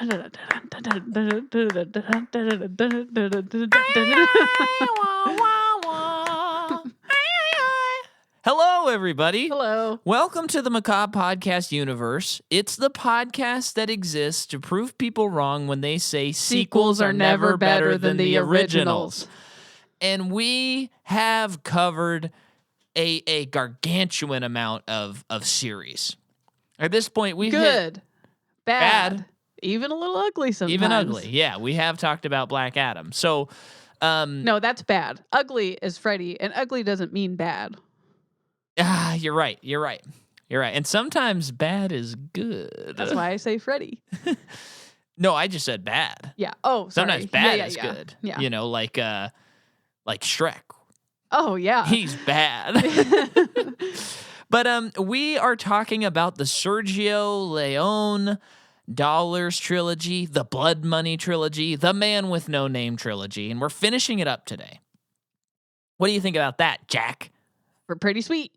Hello, everybody. Hello. Welcome to the Macabre Podcast universe. It's the podcast that exists to prove people wrong when they say sequels are never better than the originals. And we have covered a gargantuan amount of series. At this point, we've hit Good. Bad. Even a little ugly sometimes. even ugly. Yeah, we have talked about Black Adam. So, No, that's bad. Ugly is Freddy, and ugly doesn't mean bad. you're right. And sometimes bad is good. That's why I say Freddy. No, I just said bad. Yeah. Oh, sorry. Sometimes bad yeah, is yeah. good. Yeah. You know, like Shrek. Oh, yeah. He's bad. But we are talking about the Sergio Leone Dollars trilogy, the Blood Money trilogy, the Man with No Name trilogy, and we're finishing it up today. What do you think about that, Jack? We're pretty sweet.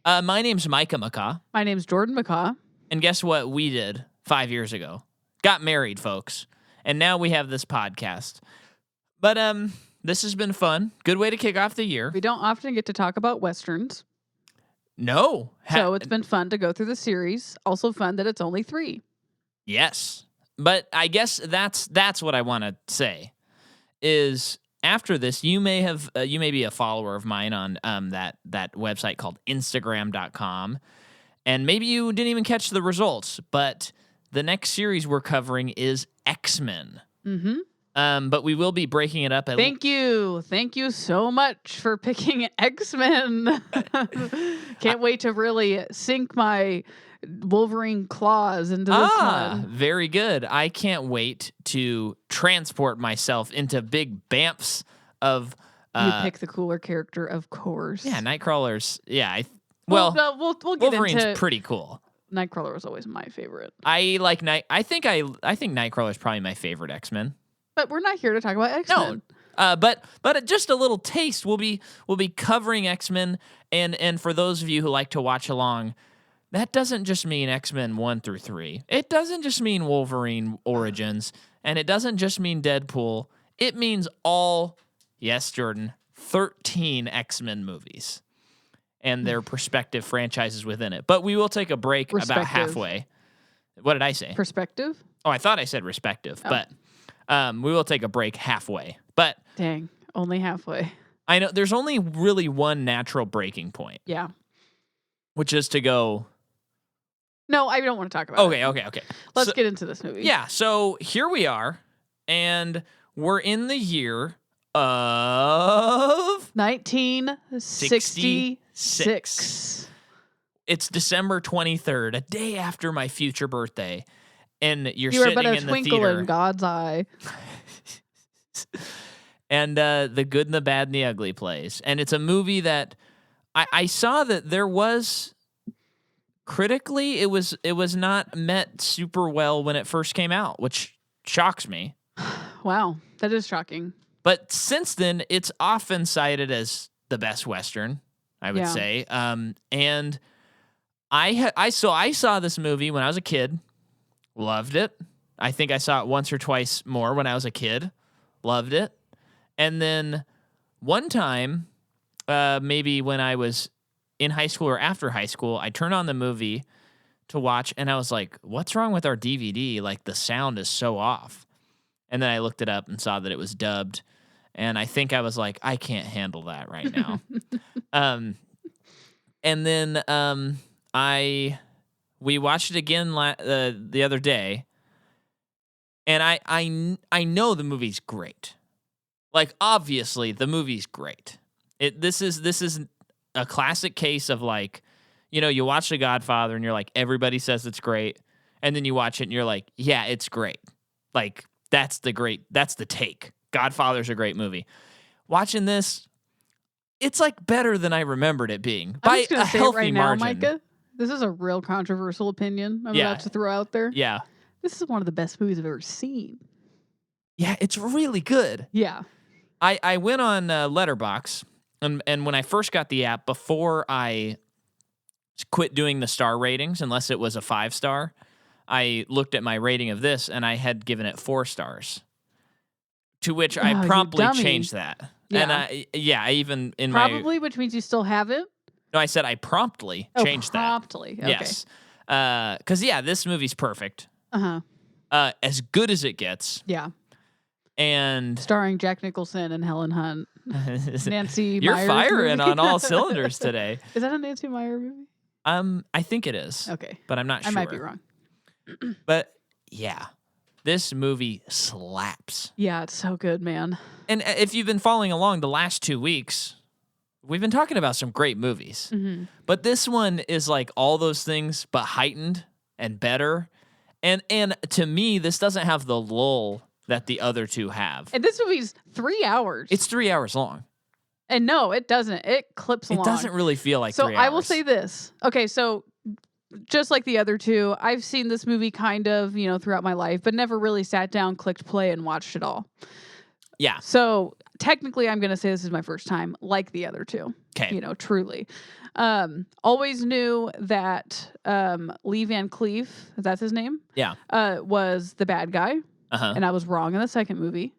My name's Micah McCaw, My name's Jordan McCaw. and guess what we did 5 years ago? Got married, folks, and now we have this podcast. But this has been fun. Good way to kick off the year. We don't often get to talk about Westerns, No. so it's been fun to go through the series. Also fun that it's only 3. Yes. But I guess that's what I want to say is after this, you may be a follower of mine on that website called Instagram.com. And maybe you didn't even catch the results, but the next series we're covering is X-Men. Mm-hmm. But we will be breaking it up. Thank you so much for picking X-Men. Can't wait to really sink my Wolverine claws into this one. Very good. I can't wait to transport myself into big bamfs of. You pick the cooler character, of course. Yeah, Nightcrawler's. Yeah, we'll get Wolverine's into. pretty cool. Nightcrawler was always my favorite. I like I think Nightcrawler's probably my favorite X-Men. But we're not here to talk about X-Men. No. But just a little taste. We'll be covering X-Men, and for those of you who like to watch along, that doesn't just mean X-Men 1 through 3. It doesn't just mean Wolverine Origins, and it doesn't just mean Deadpool. It means all, yes, Jordan, 13 X-Men movies and their respective franchises within it. But we will take a break about halfway. What did I say? Perspective? Oh, I thought I said respective, but we will take a break halfway. But dang, only halfway. I know there's only really one natural breaking point. Yeah. Which is to go. No, I don't want to talk about it. Okay. Let's get into this movie. Yeah, so here we are, and we're in the year of 1966. It's December 23rd, a day after my future birthday, and you're You are sitting but a in the twinkle theater. in God's eye. And The Good and the Bad and the Ugly plays. And it's a movie that I saw that there was critically it was not met super well when it first came out, which shocks me. Wow, that is shocking. But since then, it's often cited as the best Western, I would say. And I saw this movie when I was a kid, loved it. I think I saw it once or twice more when I was a kid, loved it. And then one time, maybe when I was in high school or after high school, I turned on the movie to watch, and I was like, what's wrong with our DVD? Like, the sound is so off. And then I looked it up and saw that it was dubbed, and I think I was like, I can't handle that right now. And then we watched it again the other day, and I know the movie's great. Like, obviously, the movie's great. This is a classic case of, like, you know, you watch The Godfather and you're like, everybody says it's great, and then you watch it and you're like, yeah, it's great. Like, that's the take. Godfather's a great movie. Watching this, it's like better than I remembered it being by a healthy margin. Micah, this is a real controversial opinion I'm about to throw out there. Yeah. This is one of the best movies I've ever seen. Yeah, it's really good. Yeah. I went on Letterboxd, and when I first got the app, before I quit doing the star ratings, unless it was a 5-star, I looked at my rating of this and I had given it 4 stars. To which Oh, I you promptly dummy. changed that. Yeah. And I even in Probably, which means you still have it? No, I said I promptly changed promptly. that. Okay. Yes. Because, this movie's perfect. Uh-huh. As good as it gets. Yeah. And starring Jack Nicholson and Helen Hunt. Nancy You're Meyers firing movie. on all cylinders today. Is that a Nancy Meyer movie? I think it is. Okay. But I'm not sure. I might be wrong. But yeah, this movie slaps. Yeah, it's so good, man. And if you've been following along the last 2 weeks, we've been talking about some great movies. Mm-hmm. But this one is like all those things, but heightened and better. And to me, this doesn't have the lull that the other two have. And this movie's 3 hours. It's 3 hours long. And no, it doesn't. It clips along. It doesn't really feel like 3 hours. So I will say this. Okay, so just like the other two, I've seen this movie kind of, throughout my life, but never really sat down, clicked play, and watched it all. Yeah. So technically, I'm going to say this is my first time, like the other two. Okay. Truly. Always knew that Lee Van Cleef, that's his name? Yeah. Was the bad guy. Uh-huh. And I was wrong in the second movie.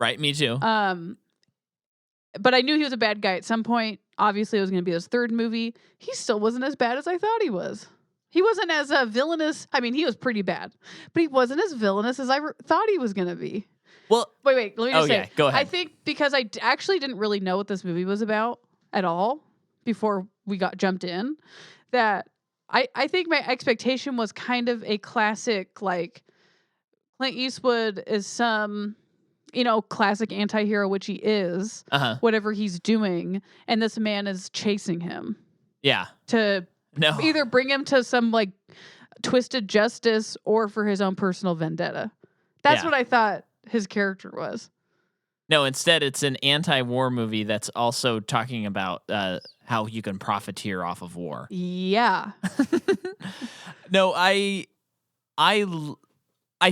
Right, me too. But I knew he was a bad guy at some point. Obviously, it was going to be his third movie. He still wasn't as bad as I thought he was. He wasn't as villainous. I mean, he was pretty bad, but he wasn't as villainous as I thought he was going to be. Well, wait. Let me just say. Yeah, go ahead. I think because I actually didn't really know what this movie was about at all before we jumped in, that I think my expectation was kind of a classic, like Clint Eastwood is some, classic anti-hero, which he is, whatever he's doing, and this man is chasing him. Yeah. To either bring him to some like twisted justice or for his own personal vendetta. That's what I thought his character was. No, instead it's an anti-war movie that's also talking about how you can profiteer off of war. Yeah. No, I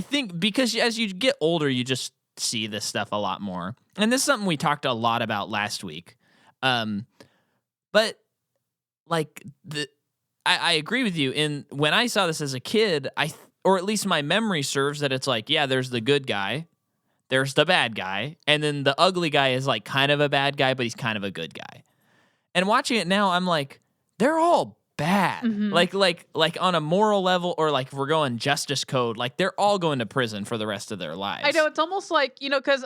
think because as you get older, you just see this stuff a lot more. And this is something we talked a lot about last week. But like I agree with you. When I saw this as a kid, or at least my memory serves that it's like, yeah, there's the good guy, there's the bad guy, and then the ugly guy is like kind of a bad guy, but he's kind of a good guy. And watching it now, I'm like, they're all bad. Mm-hmm. Like on a moral level, or like if we're going justice code, like they're all going to prison for the rest of their lives. I know, it's almost like, because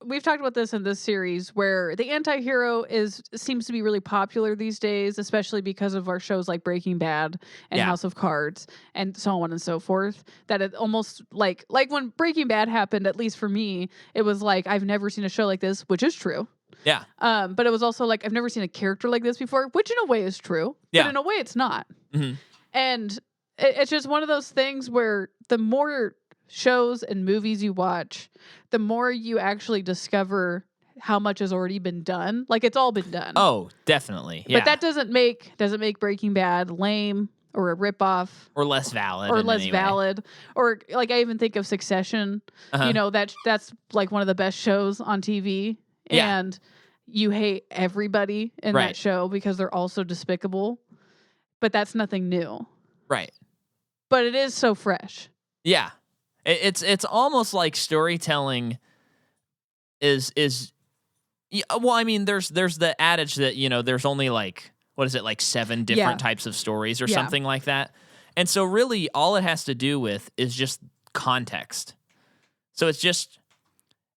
we've talked about this in this series where the anti-hero seems to be really popular these days, especially because of our shows like Breaking Bad and House of Cards and so on and so forth, that it almost like when Breaking Bad happened, at least for me, it was like, I've never seen a show like this, which is true. Yeah. But it was also like, I've never seen a character like this before, which in a way is true, but in a way it's not. Mm-hmm. And it's just one of those things where the more shows and movies you watch, the more you actually discover how much has already been done. Like, it's all been done. Oh, definitely. Yeah. But that doesn't make Breaking Bad lame or a ripoff. Or less valid. Or less valid. Or like, I even think of Succession. That's like one of the best shows on TV. Yeah. And you hate everybody in that show because they're all so despicable. But that's nothing new. Right. But it is so fresh. Yeah. It's almost like storytelling is well, I mean, there's the adage that, there's only like, what is it, like 7 different types of stories or something like that. And so really all it has to do with is just context. So it's just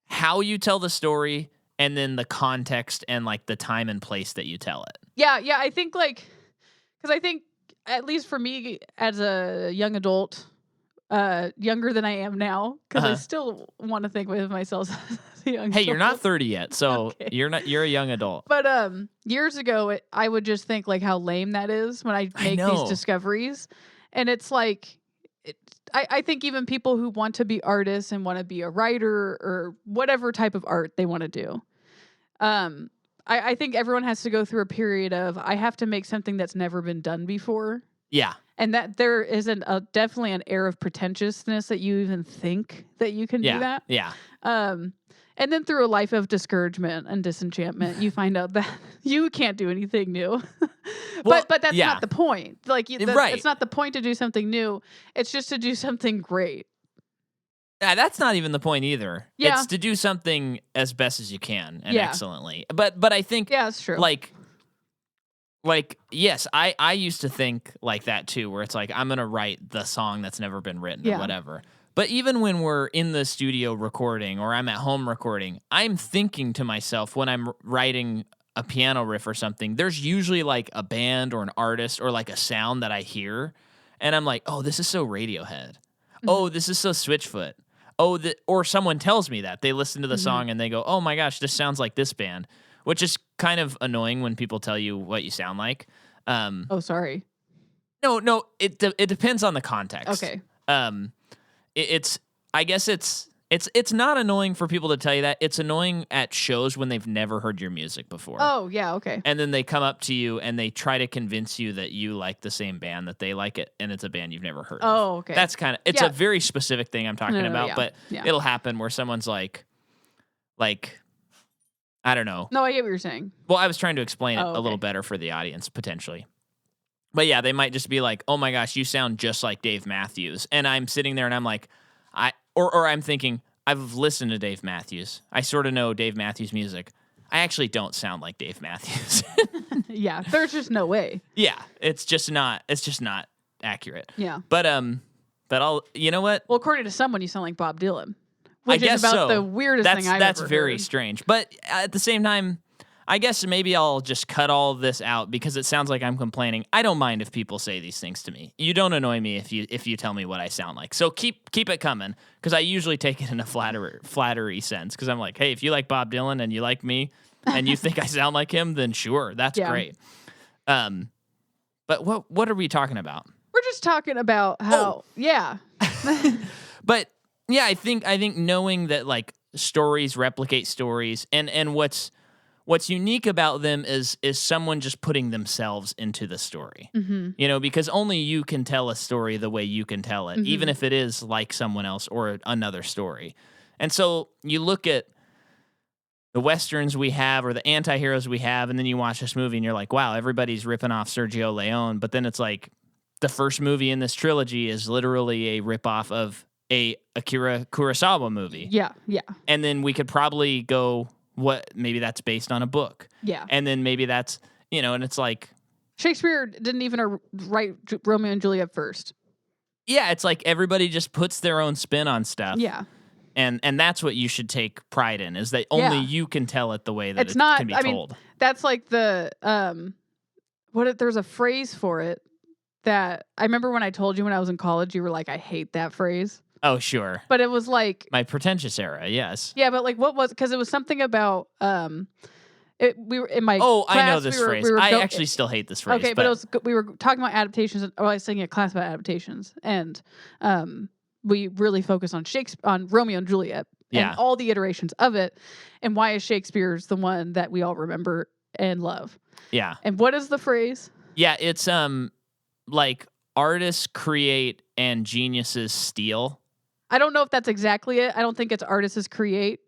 how you tell the story and then the context and like the time and place that you tell it. Yeah. I think because I think at least for me as a young adult, younger than I am now, because I still want to think of myself as a young adult. Hey, you're not 30 yet, so okay. You're a young adult. But years ago, I would just think like how lame that is when I make these discoveries, and it's like, I think even people who want to be artists and want to be a writer or whatever type of art they want to do, I think everyone has to go through a period of, I have to make something that's never been done before. Yeah. And that there isn't definitely an air of pretentiousness that you even think that you can do that. Yeah. And then through a life of discouragement and disenchantment, you find out that you can't do anything new. Well, but that's not the point. Like right. It's not the point to do something new. It's just to do something great. Yeah, that's not even the point either. Yeah. It's to do something as best as you can and excellently. But I think that's true. Like yes, I used to think like that too, where it's like I'm gonna write the song that's never been written or whatever. But even when we're in the studio recording or I'm at home recording, I'm thinking to myself when I'm writing a piano riff or something, there's usually like a band or an artist or like a sound that I hear, and I'm like, oh, this is so Radiohead. Oh, this is so Switchfoot. Oh, or someone tells me that. They listen to the song and they go, oh my gosh, this sounds like this band, which is kind of annoying when people tell you what you sound like. Oh, sorry. No, it depends on the context. Okay. I guess it's not annoying for people to tell you that. It's annoying at shows when they've never heard your music before. Oh, yeah, okay. And then they come up to you and they try to convince you that you like the same band, that they like it, and it's a band you've never heard of. Oh, okay. That's kind of, it's a very specific thing I'm talking about, but yeah. it'll happen where someone's like, I don't know. No, I get what you're saying. Well, I was trying to explain it a little better for the audience, potentially. But yeah, they might just be like, oh my gosh, you sound just like Dave Matthews. And I'm sitting there and I'm like, or I'm thinking, I've listened to Dave Matthews. I sort of know Dave Matthews music. I actually don't sound like Dave Matthews. Yeah, there's just no way. Yeah, it's just not accurate. Yeah. But you know what? Well, according to someone, you sound like Bob Dylan. Which I guess is about so. the weirdest thing I've That's ever very heard. strange. But at the same time, I guess maybe I'll just cut all this out because it sounds like I'm complaining. I don't mind if people say these things to me. You don't annoy me if you tell me what I sound like. So keep it coming, because I usually take it in a flattery sense, because I'm like, hey, if you like Bob Dylan and you like me and you think I sound like him, then sure, that's great. But what are we talking about? We're just talking about how But yeah, I think knowing that like stories replicate stories, and what's unique about them is someone just putting themselves into the story. You know, because only you can tell a story the way you can tell it, even if it is like someone else or another story. And so you look at the Westerns we have or the anti-heroes we have, and then you watch this movie and you're like, wow, everybody's ripping off Sergio Leone. But then it's like the first movie in this trilogy is literally a ripoff of a Akira Kurosawa movie. Yeah. And then we could probably go, maybe that's based on a book. Yeah. And then maybe that's, and it's like, Shakespeare didn't even write Romeo and Juliet first. Yeah, it's like everybody just puts their own spin on stuff. Yeah. And that's what you should take pride in, is that only you can tell it the way that it's not, can be told. Mean, that's like the there's a phrase for it that I remember when I told you when I was in college, you were like, I hate that phrase. Oh, sure. But it was like my pretentious era, yes. Yeah, but like what was, because it was something about we were in my class, I know this phrase. I actually still hate this phrase. Okay, but we were talking about adaptations. I was taking a class about adaptations, and we really focused on Romeo and Juliet and all the iterations of it, and why is Shakespeare's the one that we all remember and love. Yeah. And what is the phrase? Yeah, it's like artists create and geniuses steal. I don't know if that's exactly it. I don't think it's artists create.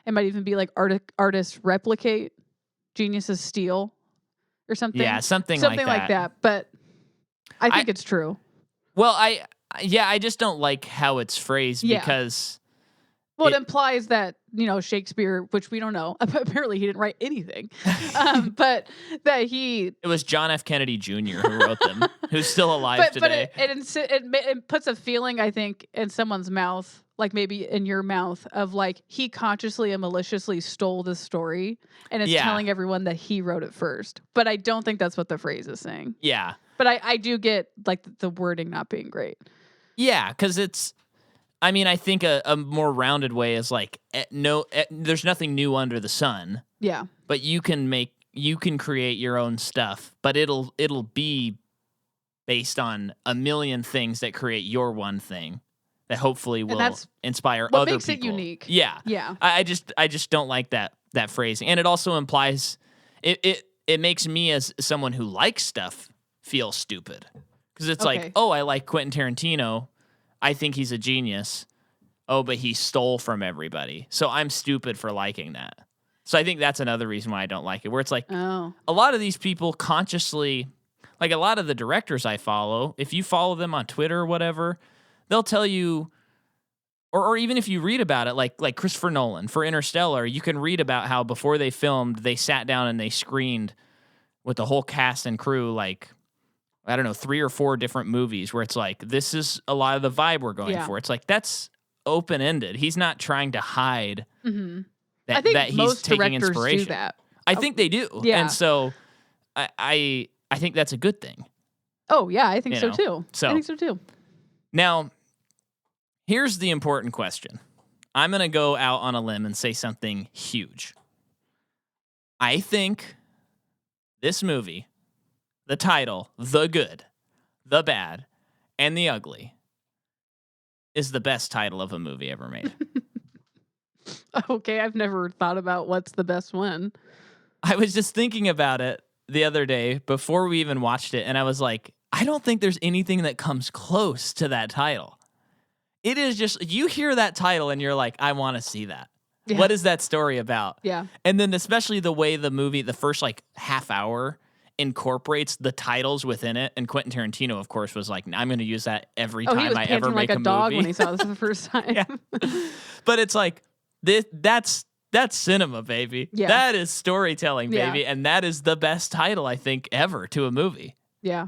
It might even be like artists replicate, geniuses steal, or something. Yeah, something like that. But I think it's true. Well, I just don't like how it's phrased because... Well, it implies that, Shakespeare, which we don't know, apparently he didn't write anything, but that it was John F. Kennedy Jr. who wrote them, who's still alive today. But it puts a feeling, I think, in someone's mouth, like maybe in your mouth, of like he consciously and maliciously stole the story and is telling everyone that he wrote it first. But I don't think that's what the phrase is saying. Yeah. But I do get like the wording not being great. Yeah, because it's... I mean, I think a more rounded way is like, there's nothing new under the sun. Yeah. But you can create your own stuff, but it'll be based on a million things that create your one thing that hopefully will inspire other people. What makes it unique. Yeah. Yeah. I just don't like that phrasing. And it also implies, it makes me as someone who likes stuff feel stupid. Because it's like, oh, I like Quentin Tarantino. I think he's a genius. Oh, but he stole from everybody. So I'm stupid for liking that. So I think that's another reason why I don't like it, where it's like a lot of these people consciously, like a lot of the directors I follow, if you follow them on Twitter or whatever, they'll tell you, or even if you read about it, like Christopher Nolan for Interstellar, you can read about how before they filmed, they sat down and they screened with the whole cast and crew, like, I don't know, 3 or 4 different movies where it's like, this is a lot of the vibe we're going for. It's like, that's open-ended. He's not trying to hide I think that he's most taking directors inspiration. do that. I think they do. Yeah. And so I think that's a good thing. Oh, yeah, I think so know? too. So, I think so too. Now, here's the important question. I'm going to go out on a limb and say something huge. I think this movie, the title, The Good, The Bad, and The Ugly, is the best title of a movie ever made. Okay, I've never thought about what's the best one. I was just thinking about it the other day before we even watched it, and I was like, I don't think there's anything that comes close to that title. It is just, you hear that title and you're like, I want to see that. Yeah. What is that story about? Yeah. And then especially the way the movie, the first like half hour, incorporates the titles within it. And Quentin Tarantino, of course, was like, I'm going to use that every time I ever make a movie. He was panting like a dog when he saw this for the first time. Yeah. But it's like, that's cinema, baby. Yeah. That is storytelling, baby. Yeah. And that is the best title, I think, ever to a movie. Yeah.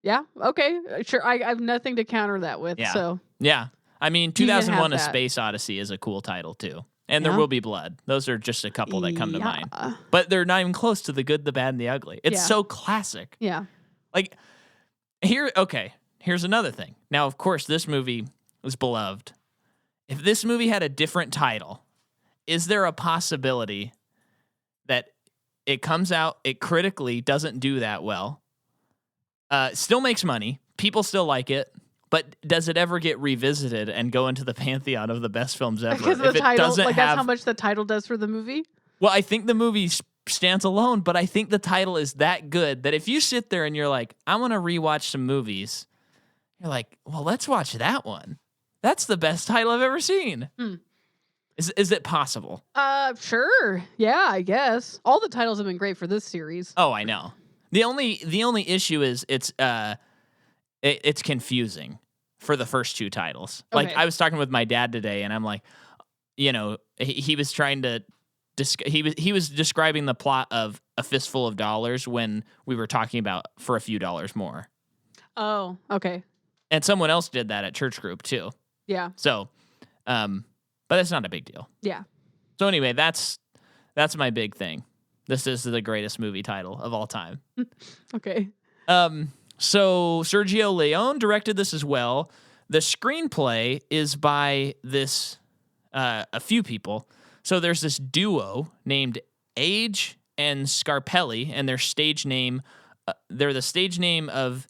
Yeah. Okay. Sure. I have nothing to counter that with. Yeah. So. Yeah. I mean, 2001: A Space Odyssey is a cool title too. And There Will Be Blood. Those are just a couple that come to mind. But they're not even close to The Good, the Bad, and the Ugly. It's so classic. Yeah. Like, here's another thing. Now, of course, this movie was beloved. If this movie had a different title, is there a possibility that it comes out, it critically doesn't do that well, still makes money, people still like it, but does it ever get revisited and go into the pantheon of the best films ever? Because the title, that's how much the title does for the movie? Well, I think the movie stands alone, but I think the title is that good that if you sit there and you're like, I want to rewatch some movies, you're like, well, let's watch that one. That's the best title I've ever seen. Is it possible? Sure. Yeah, I guess. All the titles have been great for this series. Oh, I know. The only issue is it's confusing for the first 2 titles. Okay. Like I was talking with my dad today, and I'm like, you know, he was trying to he was describing the plot of A Fistful of Dollars when we were talking about For a Few Dollars More. Oh, okay. And someone else did that at church group too. Yeah. So, but that's not a big deal. Yeah. So anyway, that's my big thing. This is the greatest movie title of all time. Okay. So Sergio Leone directed this as well. The screenplay is by this a few people. So there's this duo named Age and Scarpelli, and their stage name, they're the stage name of,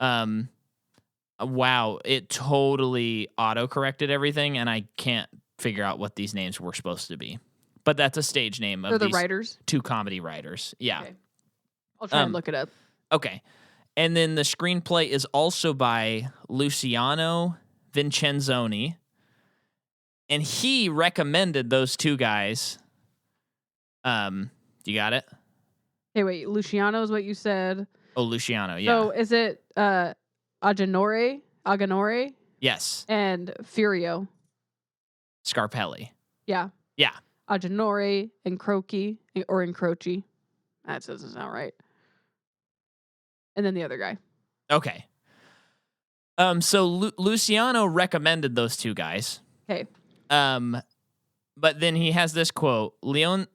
wow, it totally auto-corrected everything, and I can't figure out what these names were supposed to be. But that's a stage name of these writers? 2 comedy writers. Yeah. Okay. I'll try and look it up. Okay. And then the screenplay is also by Luciano Vincenzoni. And he recommended those 2 guys. You got it? Hey, wait. Luciano is what you said. Oh, Luciano, yeah. So is it Aganore? Yes. And Furio. Scarpelli. Yeah. Yeah. Aganore and Croci, or Encroci. That doesn't sound right. And then the other guy. Okay. So Luciano recommended those 2 guys. Okay. But then he has this quote. Sergio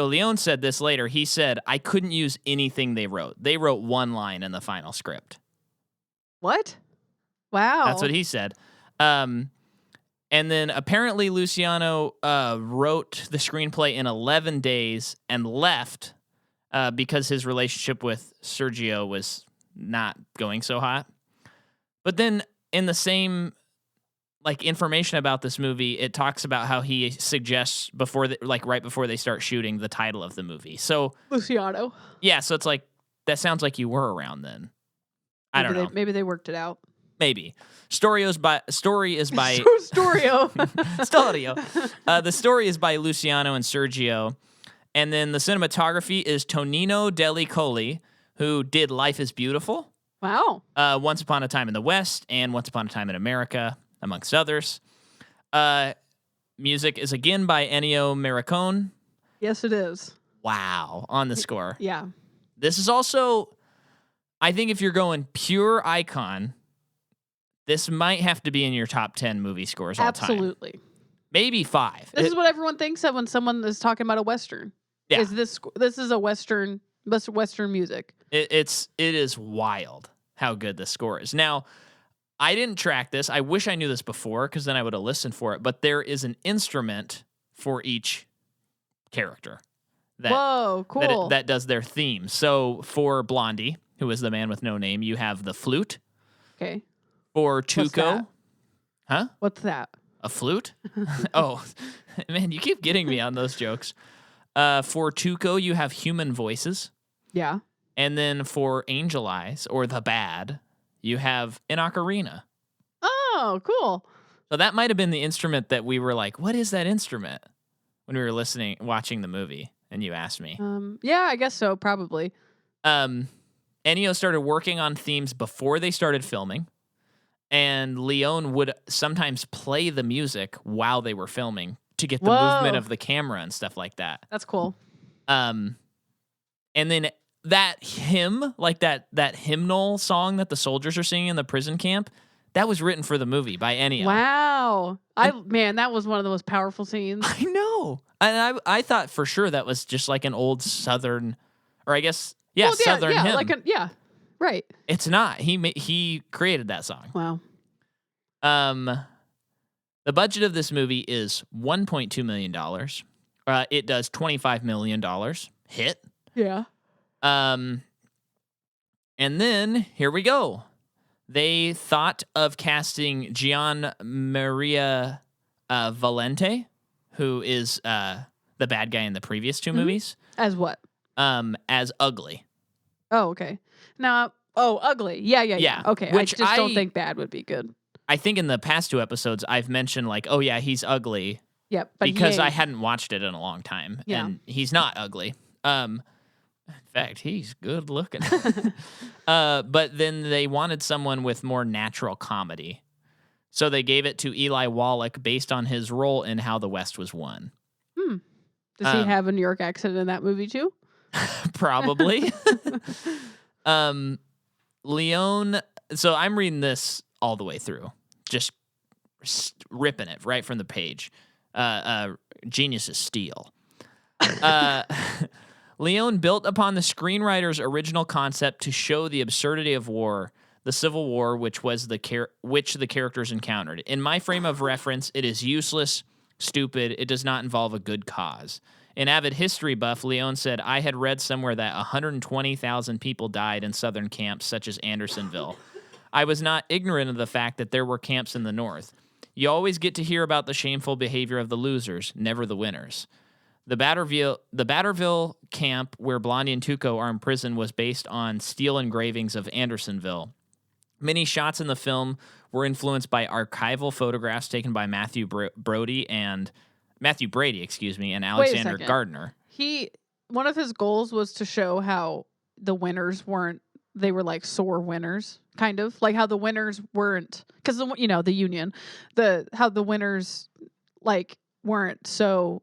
Leone said this later. He said, I couldn't use anything they wrote. They wrote 1 line in the final script. What? Wow. That's what he said. And then apparently Luciano wrote the screenplay in 11 days and left because his relationship with Sergio was not going so hot. But then in the same information about this movie, it talks about how he suggests right before they start shooting the title of the movie. So Luciano. Yeah, so it's like that sounds like you were around then. I don't know. Maybe they worked it out. Maybe. Story is by Storio. The story is by Luciano and Sergio. And then the cinematography is Tonino Dellicoli, who did Life is Beautiful. Wow. Once Upon a Time in the West and Once Upon a Time in America, amongst others. Music is again by Ennio Morricone. Yes, it is. Wow. On the score. Yeah. This is also, I think if you're going pure icon, this might have to be in your top 10 movie scores all time. Absolutely. Maybe 5. This is what everyone thinks of when someone is talking about a Western. Yeah. This is a Western music. It is wild how good this score is. Now, I didn't track this. I wish I knew this before because then I would have listened for it. But there is an instrument for each character. Whoa, cool. That does their theme. So for Blondie, who is the man with no name, you have the flute. Okay. For Tuco. Huh? What's that? A flute? Oh, man, you keep getting me on those jokes. For Tuco, you have human voices. Yeah. And then for Angel Eyes, or the bad, you have an ocarina. Oh, cool. So that might have been the instrument that we were like, what is that instrument? When we were watching the movie, and you asked me. Yeah, I guess so, probably. Ennio started working on themes before they started filming. And Leone would sometimes play the music while they were filming to get the movement of the camera and stuff like that. That's cool. And then that hymn, like that hymnal song that the soldiers are singing in the prison camp, that was written for the movie by Ennio. Wow. That was one of the most powerful scenes. I know. And I thought for sure that was just like an old Southern, or I guess, Southern hymn. Right. It's not. He created that song. Wow. The budget of this movie is $1.2 million. It does $25 million. Hit. Yeah. And then here we go. They thought of casting Gian Maria Valente, who is the bad guy in the previous two movies. As what? As Ugly. Oh, okay. Now, Ugly. Yeah. Okay. Which I just don't think bad would be good. I think in the past 2 episodes, I've mentioned like, oh yeah, he's ugly. Yep. But because I hadn't watched it in a long time. Yeah. And he's not ugly. In fact, he's good looking. But then they wanted someone with more natural comedy. So they gave it to Eli Wallach based on his role in How the West Was Won. Does he have a New York accent in that movie too? Probably. Leone. So I'm reading this all the way through, just ripping it right from the page. Genius is steel. Leone built upon the screenwriter's original concept to show the absurdity of war, the Civil War, which the characters encountered. In my frame of reference, it is useless, stupid. It does not involve a good cause. An avid history buff, Leone said, I had read somewhere that 120,000 people died in southern camps such as Andersonville. I was not ignorant of the fact that there were camps in the North. You always get to hear about the shameful behavior of the losers, never the winners. The Batterville camp where Blondie and Tuco are imprisoned was based on steel engravings of Andersonville. Many shots in the film were influenced by archival photographs taken by Matthew Brady and Alexander Gardner. One of his goals was to show how the winners they were like sore winners, kind of like how the winners weren't, because the Union, how the winners like weren't so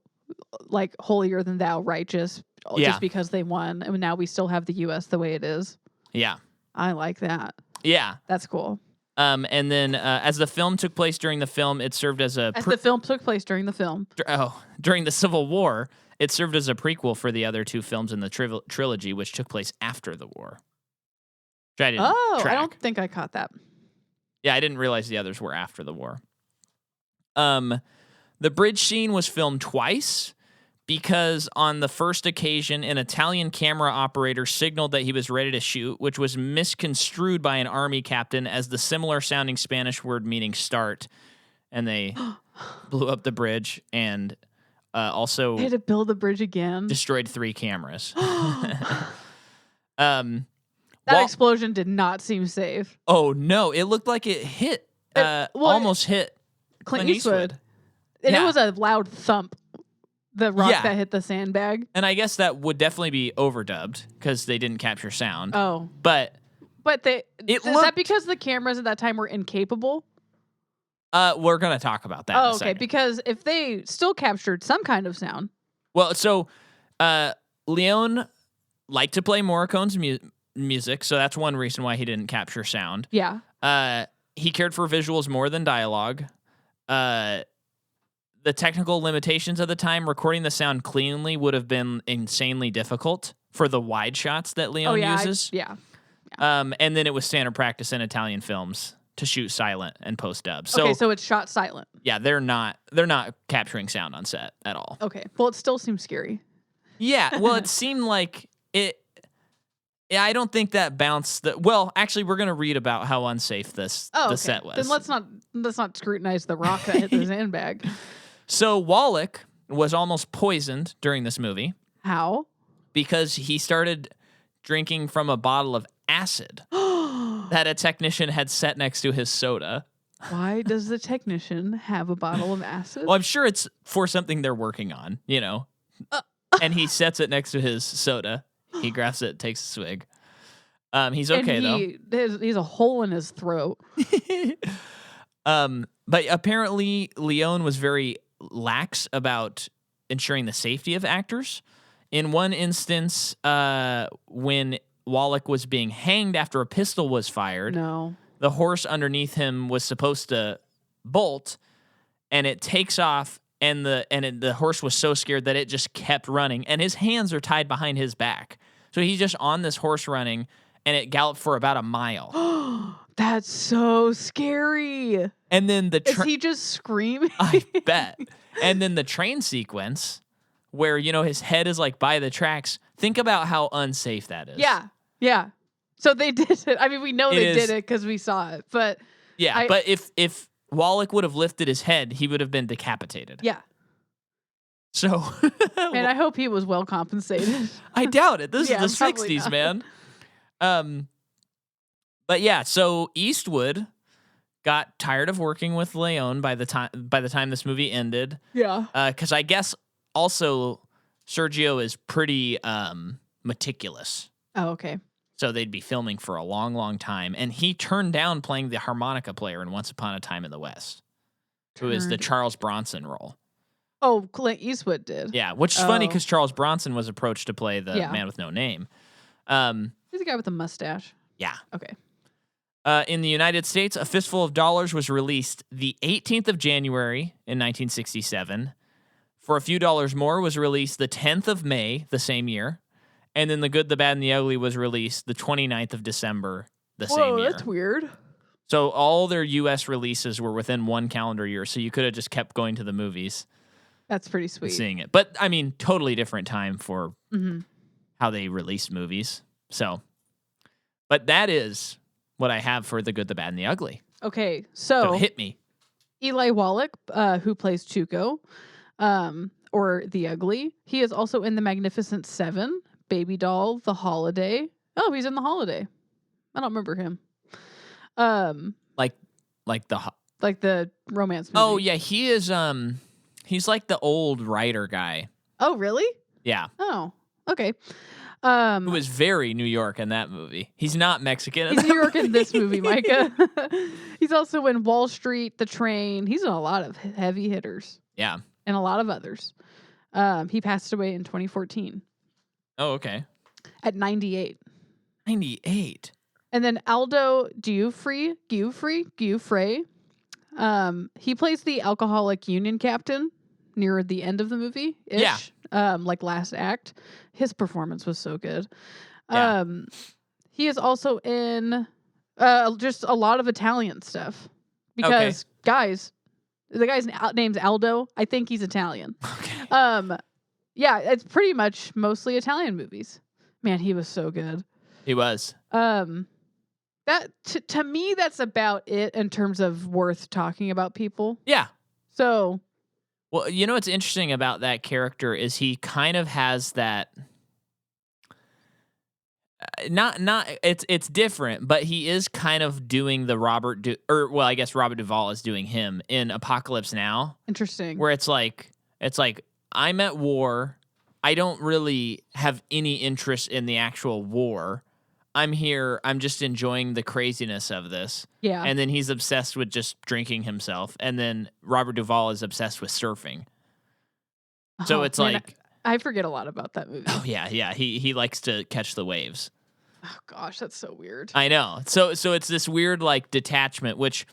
like holier than thou righteous just because they won, and now we still have the U.S. the way it is. Yeah, I like that. Yeah, that's cool. And then as the film took place during the film, it served as a... the film took place during the film. During the Civil War, it served as a prequel for the other 2 films in the trilogy, which took place after the war. Which I didn't track. I don't think I caught that. Yeah, I didn't realize the others were after the war. The bridge scene was filmed twice because on the first occasion, an Italian camera operator signaled that he was ready to shoot, which was misconstrued by an army captain as the similar sounding Spanish word meaning start. And they blew up the bridge and also... They had to build the bridge again? Destroyed 3 cameras. Um, That explosion did not seem safe. Oh no, it looked like it hit, almost hit Clint Eastwood. And it was a loud thump. The rock that hit the sandbag. And I guess that would definitely be overdubbed because they didn't capture sound. Oh. But is that because the cameras at that time were incapable? We're going to talk about that in a second. Because if they still captured some kind of sound. Well, so Leone liked to play Morricone's music, so that's one reason why he didn't capture sound. Yeah. He cared for visuals more than dialogue. The technical limitations of the time, recording the sound cleanly would have been insanely difficult for the wide shots that Leone uses. And then it was standard practice in Italian films to shoot silent and post dub. So, so it's shot silent. Yeah, they're not capturing sound on set at all. Okay. Well, it still seems scary. Yeah. Well, it seemed like it. Yeah, I don't think that bounced. Well, actually, we're gonna read about how unsafe the set was. Then let's not scrutinize the rock that hit the sandbag. So Wallach was almost poisoned during this movie. How? Because he started drinking from a bottle of acid that a technician had set next to his soda. Why does the technician have a bottle of acid? Well, I'm sure it's for something they're working on, and he sets it next to his soda. He grabs it, takes a swig. He's okay, though. He's a hole in his throat. But apparently Leone was very lax about ensuring the safety of actors. In one instance, when Wallach was being hanged after a pistol was fired, the horse underneath him was supposed to bolt, and it takes off, and the horse was so scared that it just kept running, and his hands are tied behind his back. So he's just on this horse running, and it galloped for about a mile. That's so scary. And then is he just screaming? I bet. And then the train sequence where, his head is like by the tracks. Think about how unsafe that is. Yeah. Yeah. So they did it. I mean, we know they did it because we saw it, but. Yeah. But if Wallach would have lifted his head, he would have been decapitated. Yeah. So. And I hope he was well compensated. I doubt it. This is the 60s, man. But yeah, so Eastwood got tired of working with Leone by the time this movie ended. Yeah. Because I guess also Sergio is pretty meticulous. Oh, okay. So they'd be filming for a long, long time. And he turned down playing the harmonica player in Once Upon a Time in the West, who is the Charles Bronson role. Oh, Clint Eastwood did. Yeah, which is funny because Charles Bronson was approached to play the man with no name. He's the guy with the mustache. Yeah. Okay. In the United States, A Fistful of Dollars was released the 18th of January in 1967. For a Few Dollars More was released the 10th of May the same year. And then The Good, the Bad, and the Ugly was released the 29th of December the same year. That's weird. So all their U.S. releases were within one calendar year, so you could have just kept going to the movies. That's pretty sweet. Seeing it. But, I mean, totally different time for how they released movies. So, but that is what I have for The Good, the Bad, and the Ugly. Okay, so hit me. Eli Wallach, who plays Tuco, or the Ugly. He is also in The Magnificent Seven, Baby Doll, The Holiday. Oh, he's in The Holiday. I don't remember him. Like the romance movie. Oh yeah, he is. He's like the old writer guy. Oh really? Yeah. Oh okay. Who was very New York in that movie. He's not Mexican. He's New York in this movie, Micah. He's also in Wall Street, The Train. He's in a lot of heavy hitters. Yeah. And a lot of others. He passed away in 2014. Oh, okay. At 98. 98. And then Aldo Giuffre. He plays the alcoholic union captain near the end of the movie. Yeah. Like last act. His performance was so good. Yeah. He is also in just a lot of Italian stuff. Because, guys, the guy's name's Aldo. I think he's Italian. Okay. Yeah, it's pretty much mostly Italian movies. Man, he was so good. He was. That to me, that's about it in terms of worth talking about people. Yeah. So. Well, you know what's interesting about that character is he kind of has that. not it's different, but he is kind of doing the I guess Robert Duvall is doing him in Apocalypse Now, Interesting. where it's like I'm at war. I don't really have any interest in the actual war. I'm here. I'm just enjoying the craziness of this. Yeah. And then he's obsessed with just drinking himself. And then Robert Duvall is obsessed with surfing. So it's man, like, I forget a lot about that movie. oh yeah. He likes to catch the waves. Oh gosh, that's so weird. I know. So it's this weird like detachment, which,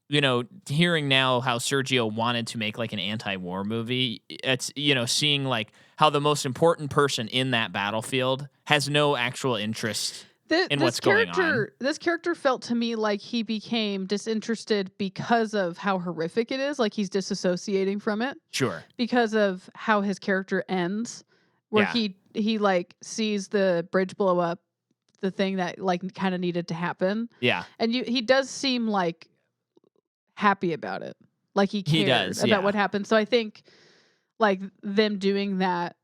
you know, hearing now how Sergio wanted to make like an anti-war movie, it's, you know, seeing like how the most important person in that battlefield has no actual interest in what's going on. This character felt to me like he became disinterested because of how horrific it is. Like he's disassociating from it. Sure. Because of how his character ends, where he like sees the bridge blow up, the thing that like kind of needed to happen. Yeah. And he does seem like happy about it. Like he cares about what happened. So I think like them doing that,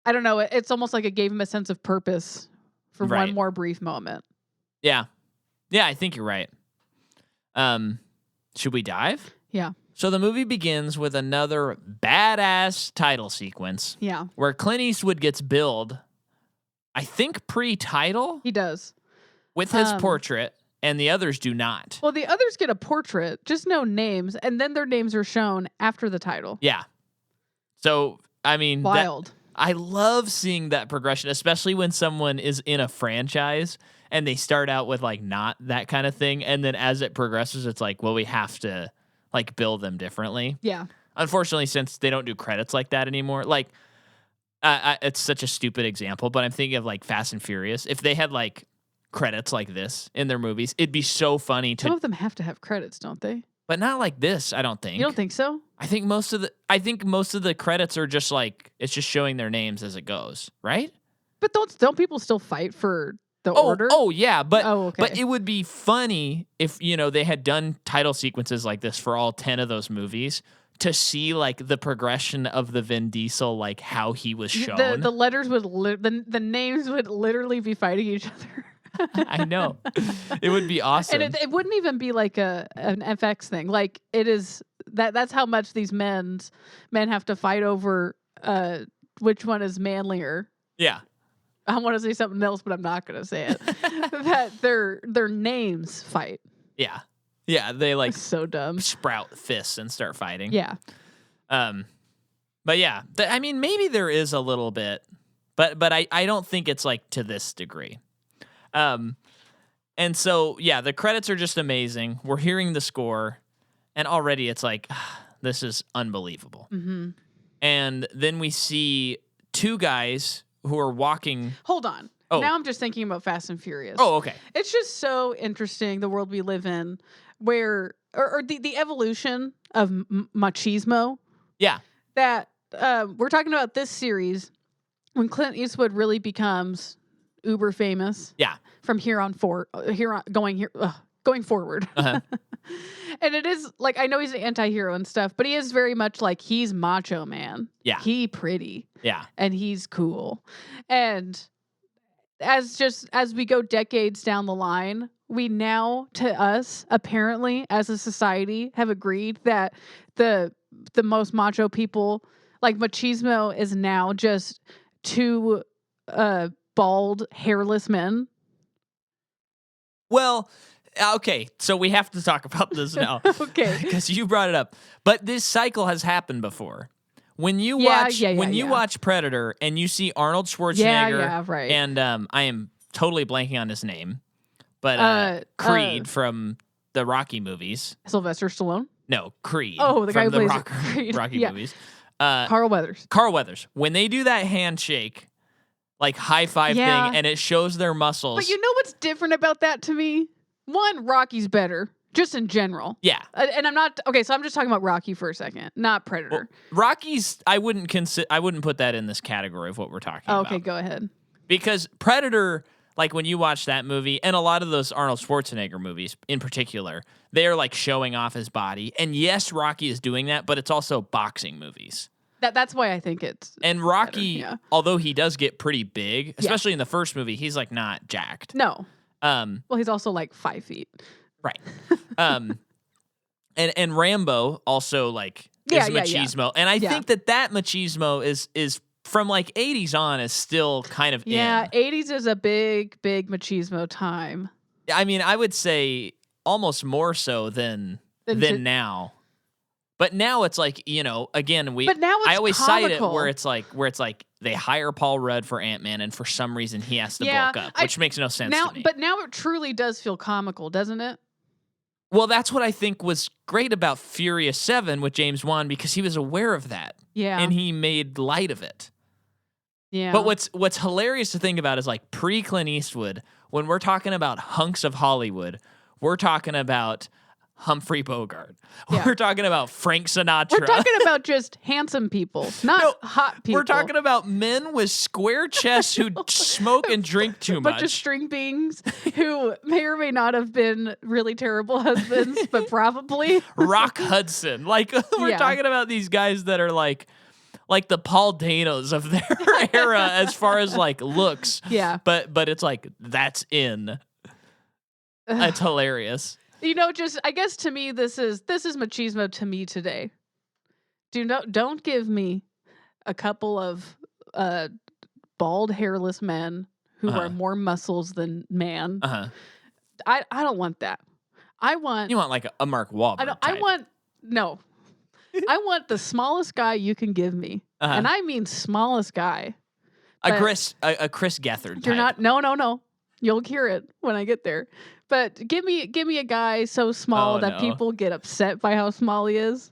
I don't know, it's almost like it gave him a sense of purpose for one more brief moment. Yeah. Yeah, I think you're right. Should we dive? Yeah. So the movie begins with another badass title sequence. Yeah. Where Clint Eastwood gets billed, I think pre-title. He does. With his portrait, and the others do not. Well, the others get a portrait, just no names, and then their names are shown after the title. Yeah. So, I mean, wild. I love seeing that progression, especially when someone is in a franchise and they start out with like not that kind of thing. And then as it progresses, it's like, well, we have to like bill them differently. Yeah. Unfortunately, since they don't do credits like that anymore, like it's such a stupid example, but I'm thinking of like Fast and Furious. If they had like credits like this in their movies, it'd be so funny to. Some of them have to have credits, don't they? But not like this, I don't think. You don't think so? I think most of the credits are just like it's just showing their names as it goes, right? But don't people still fight for the order? Oh yeah, but okay. But it would be funny if, you know, they had done title sequences like this for all 10 of those movies to see like the progression of the Vin Diesel, like how he was shown. The letters would the names would literally be fighting each other. I know. It would be awesome. And it wouldn't even be like an FX thing. Like it is that's how much these men have to fight over which one is manlier. Yeah. I want to say something else, but I'm not going to say it. That their names fight. Yeah. Yeah, they like it's so dumb. Sprout fists and start fighting. Yeah. But yeah, I mean maybe there is a little bit, but I don't think it's like to this degree. And so, yeah, the credits are just amazing. We're hearing the score, and already it's like, this is unbelievable. Mm-hmm. And then we see two guys who are walking. Hold on. Oh. Now I'm just thinking about Fast and Furious. Oh, okay. It's just so interesting, the world we live in, where, or the evolution of machismo. Yeah. That we're talking about this series when Clint Eastwood really becomes uber famous. Yeah. From going forward. Uh-huh. And it is like, I know he's an anti-hero and stuff, but he is very much like he's macho man. Yeah. He pretty. Yeah. And he's cool. And as we go decades down the line, we now, to us, apparently, as a society, have agreed that the most macho people, like machismo is now just two bald, hairless men. Well, okay, so we have to talk about this now. Okay. Because you brought it up. But this cycle has happened before. When you watch Predator and you see Arnold Schwarzenegger right. And I am totally blanking on his name, but Creed from the Rocky movies. Sylvester Stallone? No, Creed. Oh, the guy who plays Rocky movies. Carl Weathers. Carl Weathers. When they do that handshake, like high five thing, and it shows their muscles. But you know what's different about that to me? One, Rocky's better, just in general. Yeah. And I'm not okay. So I'm just talking about Rocky for a second, not Predator. Well, Rocky's, I wouldn't put that in this category of what we're talking about. Okay, go ahead. Because Predator, like when you watch that movie, and a lot of those Arnold Schwarzenegger movies in particular, they're like showing off his body. And yes, Rocky is doing that, but it's also boxing movies. That's why I think it's And Rocky, better, yeah. although he does get pretty big, especially in the first movie, he's like not jacked. No. Well, he's also like 5 feet. Right. And Rambo also like Yeah, is machismo. And I think that machismo is from like 80s on is still kind of in. 80s is a big machismo time. I mean, I would say almost more so than now. But now it's like, again, But now it's I always comical. cite it where it's like they hire Paul Rudd for Ant-Man and for some reason he has to bulk up, which makes no sense to me. But now it truly does feel comical, doesn't it? Well, that's what I think was great about Furious 7 with James Wan because he was aware of that. Yeah. And he made light of it. Yeah. But what's hilarious to think about is like pre-Clint Eastwood, when we're talking about hunks of Hollywood, we're talking about Humphrey Bogart. Yeah. We're talking about Frank Sinatra. We're talking about just handsome people, not hot people. We're talking about men with square chests who smoke and drink too much. A bunch of string beans who may or may not have been really terrible husbands, but probably. Rock Hudson. Like, we're talking about these guys that are like the Paul Danos of their era as far as like looks. Yeah. But it's like, that's in. It's hilarious. I guess to me, this is machismo to me today. Don't give me a couple of bald, hairless men who are more muscles than man. I don't want that. You want like a Mark Wahlberg. I want the smallest guy you can give me, and I mean smallest guy. A Chris Gethard type. You're not. No. You'll hear it when I get there. But give me a guy so small that people get upset by how small he is,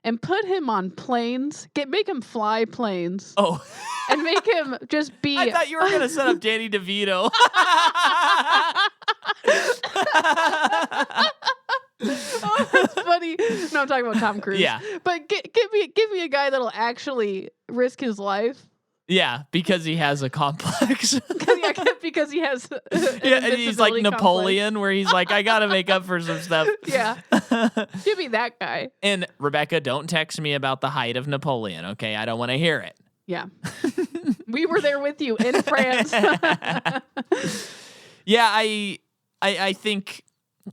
and put him on planes. Make him fly planes. Oh, and make him just be. I thought you were gonna set up Danny DeVito. Oh, that's funny. No, I'm talking about Tom Cruise. Yeah, but give me a guy that'll actually risk his life. Yeah, because he has a complex. Because he has. And he's like Napoleon, where he's like, I gotta make up for some stuff. Yeah, give me that guy. And Rebecca, don't text me about the height of Napoleon, okay? I don't want to hear it. Yeah, we were there with you in France. Yeah, I think,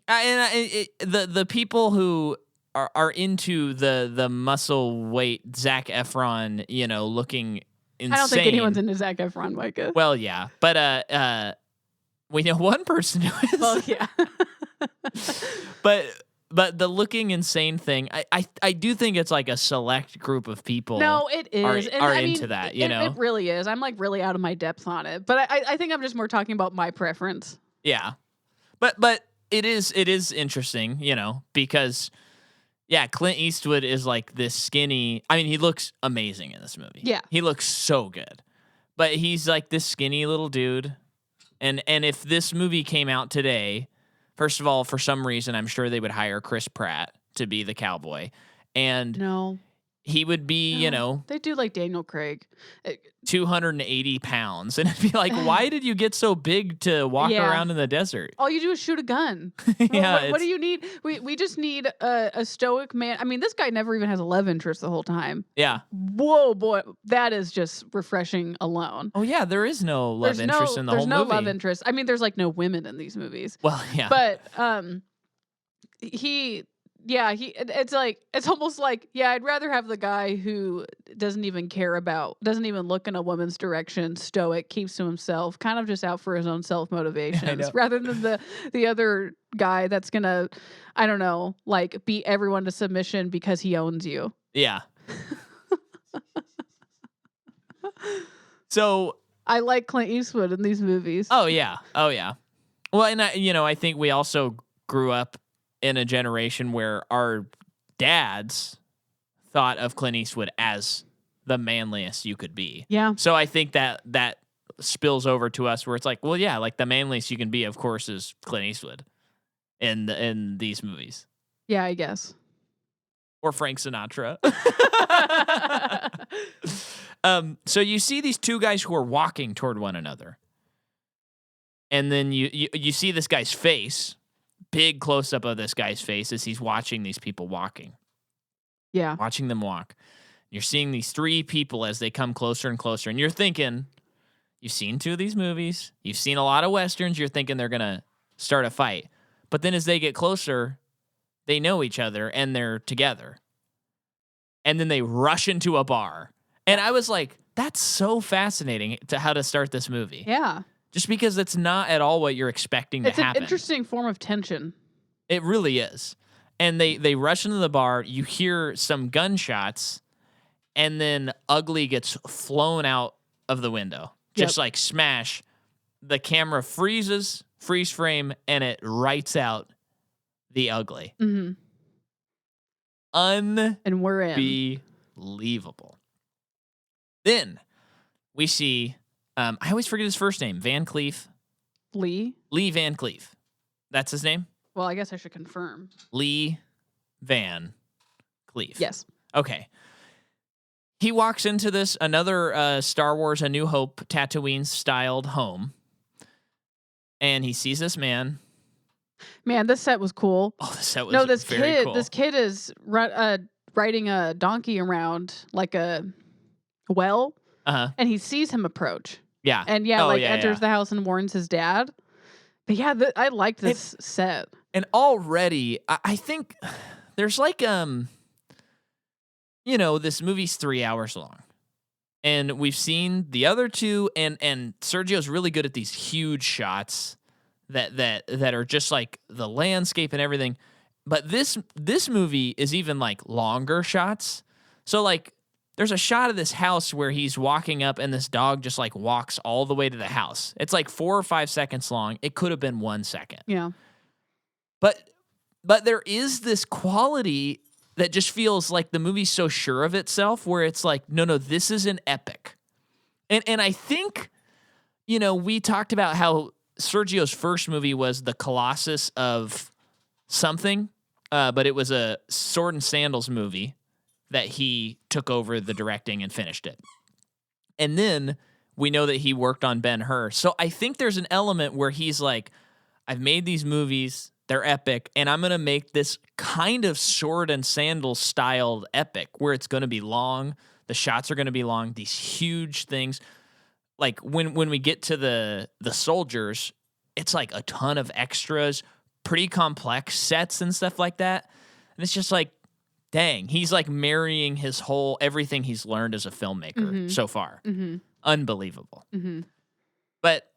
the people who are into the muscle weight Zac Efron, looking insane. I don't think anyone's into Zac Efron, Micah. Well, yeah, but we know one person who is. Well, yeah. But the looking insane thing, I do think it's like a select group of people. No, it is. Are into that, It really is. I'm like really out of my depth on it, but I think I'm just more talking about my preference. Yeah, but it is interesting, because. Yeah, Clint Eastwood is like this skinny. I mean, he looks amazing in this movie. Yeah. He looks so good. But he's like this skinny little dude. And if this movie came out today, first of all, for some reason, I'm sure they would hire Chris Pratt to be the cowboy. And no. He would be, They do like Daniel Craig. 280 pounds. And it'd be like, why did you get so big to walk around in the desert? All you do is shoot a gun. Yeah. What do you need? We just need a stoic man. I mean, this guy never even has a love interest the whole time. Yeah. Whoa, boy. That is just refreshing alone. Oh, yeah. There is no love interest in the whole movie. There's no love interest. I mean, there's like no women in these movies. Well, yeah. But it's almost like, I'd rather have the guy who doesn't even look in a woman's direction, stoic, keeps to himself, kind of just out for his own self-motivations, rather than the other guy that's gonna, I don't know, like beat everyone to submission because he owns you. Yeah. So I like Clint Eastwood in these movies. Oh yeah. Well, and I think we also grew up in a generation where our dads thought of Clint Eastwood as the manliest you could be. Yeah. So I think that spills over to us where it's like, well, yeah, like the manliest you can be, of course, is Clint Eastwood in these movies. Yeah, I guess. Or Frank Sinatra. So you see these two guys who are walking toward one another. And then you see this guy's face. Big close-up of this guy's face as he's watching these people walking. Yeah. Watching them walk. You're seeing these three people as they come closer and closer, and you're thinking, you've seen two of these movies, you've seen a lot of Westerns, you're thinking they're going to start a fight. But then as they get closer, they know each other, and they're together. And then they rush into a bar. And I was like, that's so fascinating to how to start this movie. Yeah. Just because it's not at all what you're expecting to happen. It's an interesting form of tension. It really is. And they rush into the bar. You hear some gunshots, and then Ugly gets flown out of the window. Just like smash. The camera freezes, freeze frame, and it writes out the Ugly. Mm-hmm. And we're in. Unbelievable. Then we see, I always forget his first name, Van Cleef. Lee Van Cleef. That's his name? Well, I guess I should confirm. Lee Van Cleef. Yes. Okay. He walks into this, another Star Wars A New Hope Tatooine-styled home, and he sees this man. Man, this set was cool. Oh, the set was very cool. This kid is riding a donkey around like a well, and he sees him approach. Yeah. And enters the house and warns his dad. But yeah, I liked this set. And already, I think there's like, this movie's 3 hours long. And we've seen the other two, and Sergio's really good at these huge shots that are just like the landscape and everything. But this movie is even like longer shots. So like there's a shot of this house where he's walking up and this dog just like walks all the way to the house. It's like 4 or 5 seconds long. It could have been 1 second. Yeah. But there is this quality that just feels like the movie's so sure of itself, where it's like, no, this is an epic. And I think, we talked about how Sergio's first movie was the Colossus of something, but it was a Sword and Sandals movie that he took over the directing and finished it. And then we know that he worked on Ben-Hur. So I think there's an element where he's like, I've made these movies, they're epic, and I'm going to make this kind of Sword and Sandals styled epic where it's going to be long, the shots are going to be long, these huge things. Like when we get to the soldiers, it's like a ton of extras, pretty complex sets and stuff like that. And it's just like, dang, he's like marrying everything he's learned as a filmmaker so far. Mm-hmm. Unbelievable. Mm-hmm. But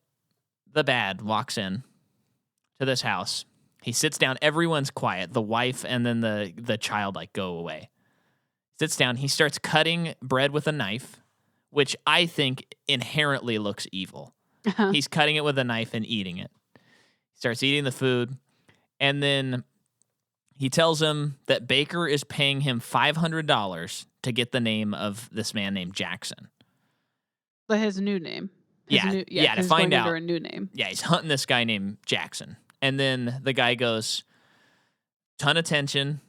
the bad walks in to this house. He sits down. Everyone's quiet. The wife and then the child like go away. Sits down. He starts cutting bread with a knife, which I think inherently looks evil. Uh-huh. He's cutting it with a knife and eating it. He starts eating the food, and then he tells him that Baker is paying him $500 to get the name of this man named Jackson. But his new name. To find out. Under a new name. Yeah, he's hunting this guy named Jackson. And then the guy goes, ton of tension.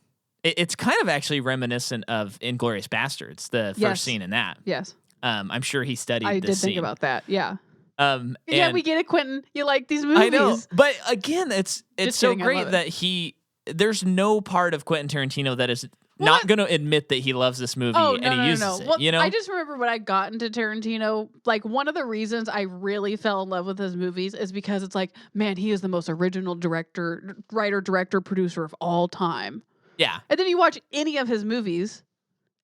It's kind of actually reminiscent of Inglourious Bastards, the first scene in that. Yes. I'm sure he studied I this did scene. Think about that, yeah. Yeah, we get it, Quentin. You like these movies. I know. But again, it's so great that there's no part of Quentin Tarantino that is not going to admit that he loves this movie he uses it. Well, I just remember when I got into Tarantino, like one of the reasons I really fell in love with his movies is because it's like, man, he is the most original writer, director, producer of all time. Yeah. And then you watch any of his movies,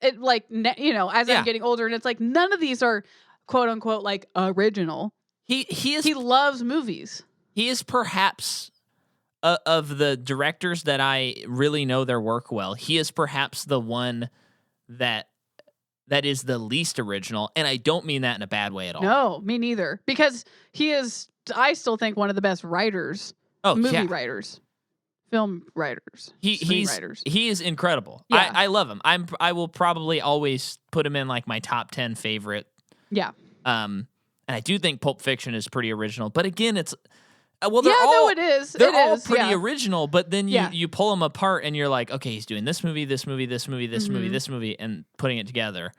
as I'm getting older, and it's like none of these are quote unquote like original. He loves movies. He is perhaps of the directors that I really know their work well, he is perhaps the one that is the least original, and I don't mean that in a bad way at all. No, me neither. Because he is, I still think, one of the best writers. Movie writers. Film writers. He is incredible. Yeah. I love him. I will probably always put him in like my top 10 favorite. Yeah. And I do think Pulp Fiction is pretty original, but again, it's it is. They're all pretty original, but then you pull them apart and you're like, okay, he's doing this movie, this movie, this movie, this movie, this movie, and putting it together.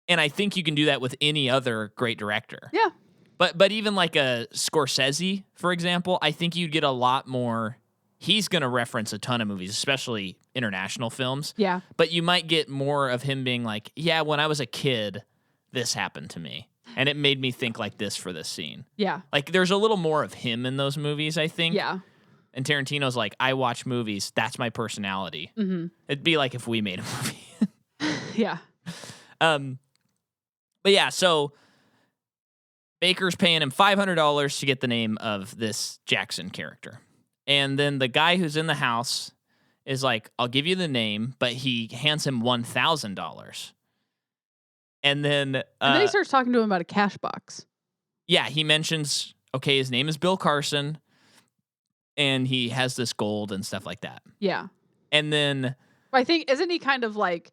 And I think you can do that with any other great director. Yeah. But even like a Scorsese, for example, I think you'd get a lot more he's going to reference a ton of movies, especially international films. Yeah. But you might get more of him being like, yeah, when I was a kid, this happened to me. And it made me think like this for this scene. Yeah. Like, there's a little more of him in those movies, I think. Yeah. And Tarantino's like, I watch movies. That's my personality. Mm-hmm. It'd be like if we made a movie. Yeah. But yeah, so Baker's paying him $500 to get the name of this Jackson character. And then the guy who's in the house is like, I'll give you the name, but he hands him $1,000. And then he starts talking to him about a cash box. Yeah, he mentions, okay, his name is Bill Carson, and he has this gold and stuff like that. Yeah. And then I think, isn't he kind of like,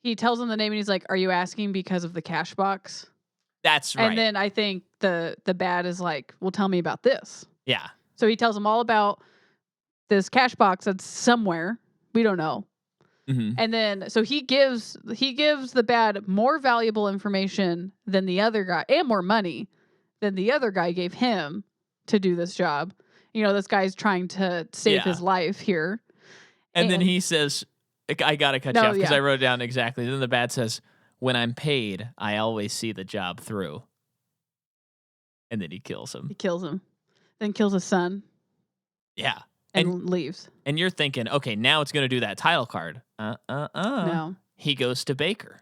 he tells him the name and he's like, are you asking because of the cash box? That's right. And then I think the bad is like, well, tell me about this. Yeah. So he tells him all about this cash box that's somewhere. We don't know. Mm-hmm. And then, so he gives the bad more valuable information than the other guy, and more money than the other guy gave him to do this job. You know, this guy's trying to save his life here. And then he says, I got to cut you off because I wrote it down exactly. Then the bad says, when I'm paid, I always see the job through. And then he kills him. He kills him. Then kills his son. Yeah. And leaves. And you're thinking, okay, now it's going to do that title card. No. He goes to Baker.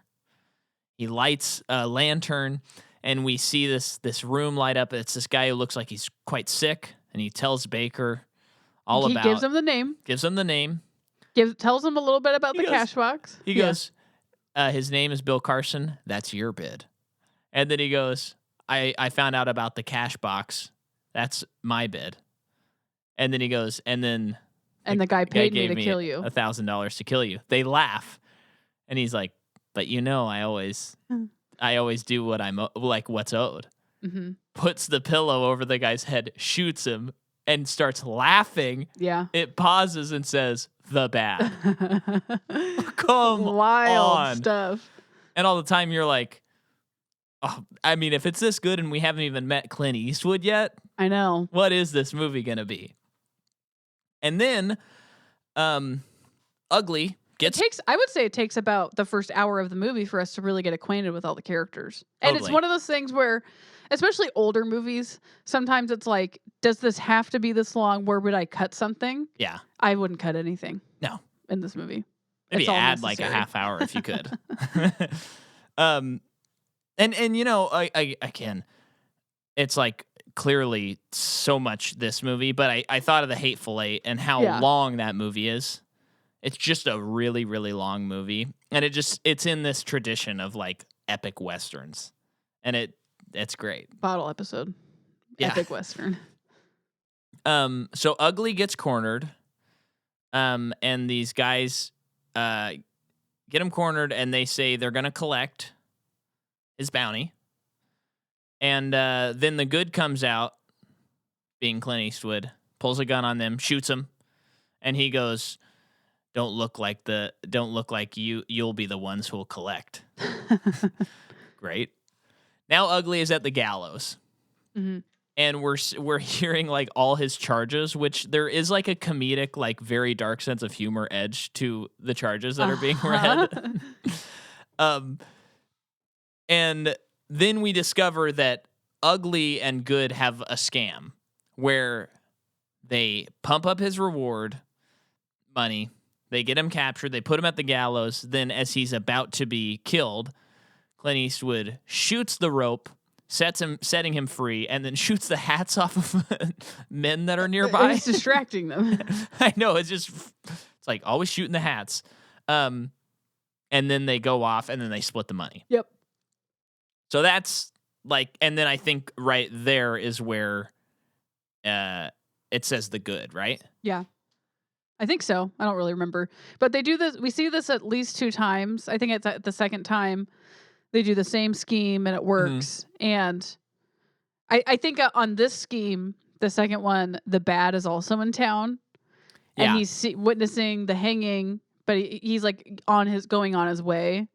He lights a lantern, and we see this room light up. It's this guy who looks like he's quite sick, and he tells Baker all about. He gives him the name. Tells him a little bit about the cash box. He goes, his name is Bill Carson. That's your bid. And then he goes, I found out about the cash box. That's my bid. And then he goes, and the guy paid me to kill you. $1,000 to kill you. They laugh. And he's like, but I always do what I'm like what's owed. Mm-hmm. Puts the pillow over the guy's head, shoots him, and starts laughing. Yeah. It pauses and says, the bad. Come Wild on. stuff. And all the time you're like, oh, I mean, if it's this good and we haven't even met Clint Eastwood yet, I know. what is this movie going to be? And then Ugly gets... I would say it takes about the first hour of the movie for us to really get acquainted with all the characters. And Totally. It's one of those things where, especially older movies, sometimes it's like, does this have to be this long? Where would I cut something? Yeah. I wouldn't cut anything. No. In this movie. Maybe add like a half hour if you could. And you know, I can. It's like clearly so much this movie, but I thought of The Hateful Eight and how long that movie is. It's just a really, really long movie, and it's in this tradition of like epic westerns, and it's great. Bottle episode, epic western. So Ugly gets cornered, and these guys get him cornered, and they say they're gonna collect his bounty. And then the good comes out, being Clint Eastwood, pulls a gun on them, shoots him, and he goes, Don't look like you'll be the ones who'll collect. Great. Now Ugly is at the gallows. Mm-hmm. And we're hearing like all his charges, which there is like a comedic, like very dark sense of humor edge to the charges that are being read. And then we discover that Ugly and Good have a scam where they pump up his reward money. They get him captured. They put him at the gallows. Then as he's about to be killed, Clint Eastwood shoots the rope, setting him free, and then shoots the hats off of men that are nearby. He's distracting them. I know. It's like always shooting the hats. And then they go off and then they split the money. Yep. So that's like, and then I think right there is where it says the good, right? Yeah. I think so. I don't really remember. But they do this. We see this at least 2 times. I think it's at the second time they do the same scheme and it works. Mm-hmm. And I think on this scheme, the second one, the bad is also in town. And he's witnessing the hanging, but he's like going on his way.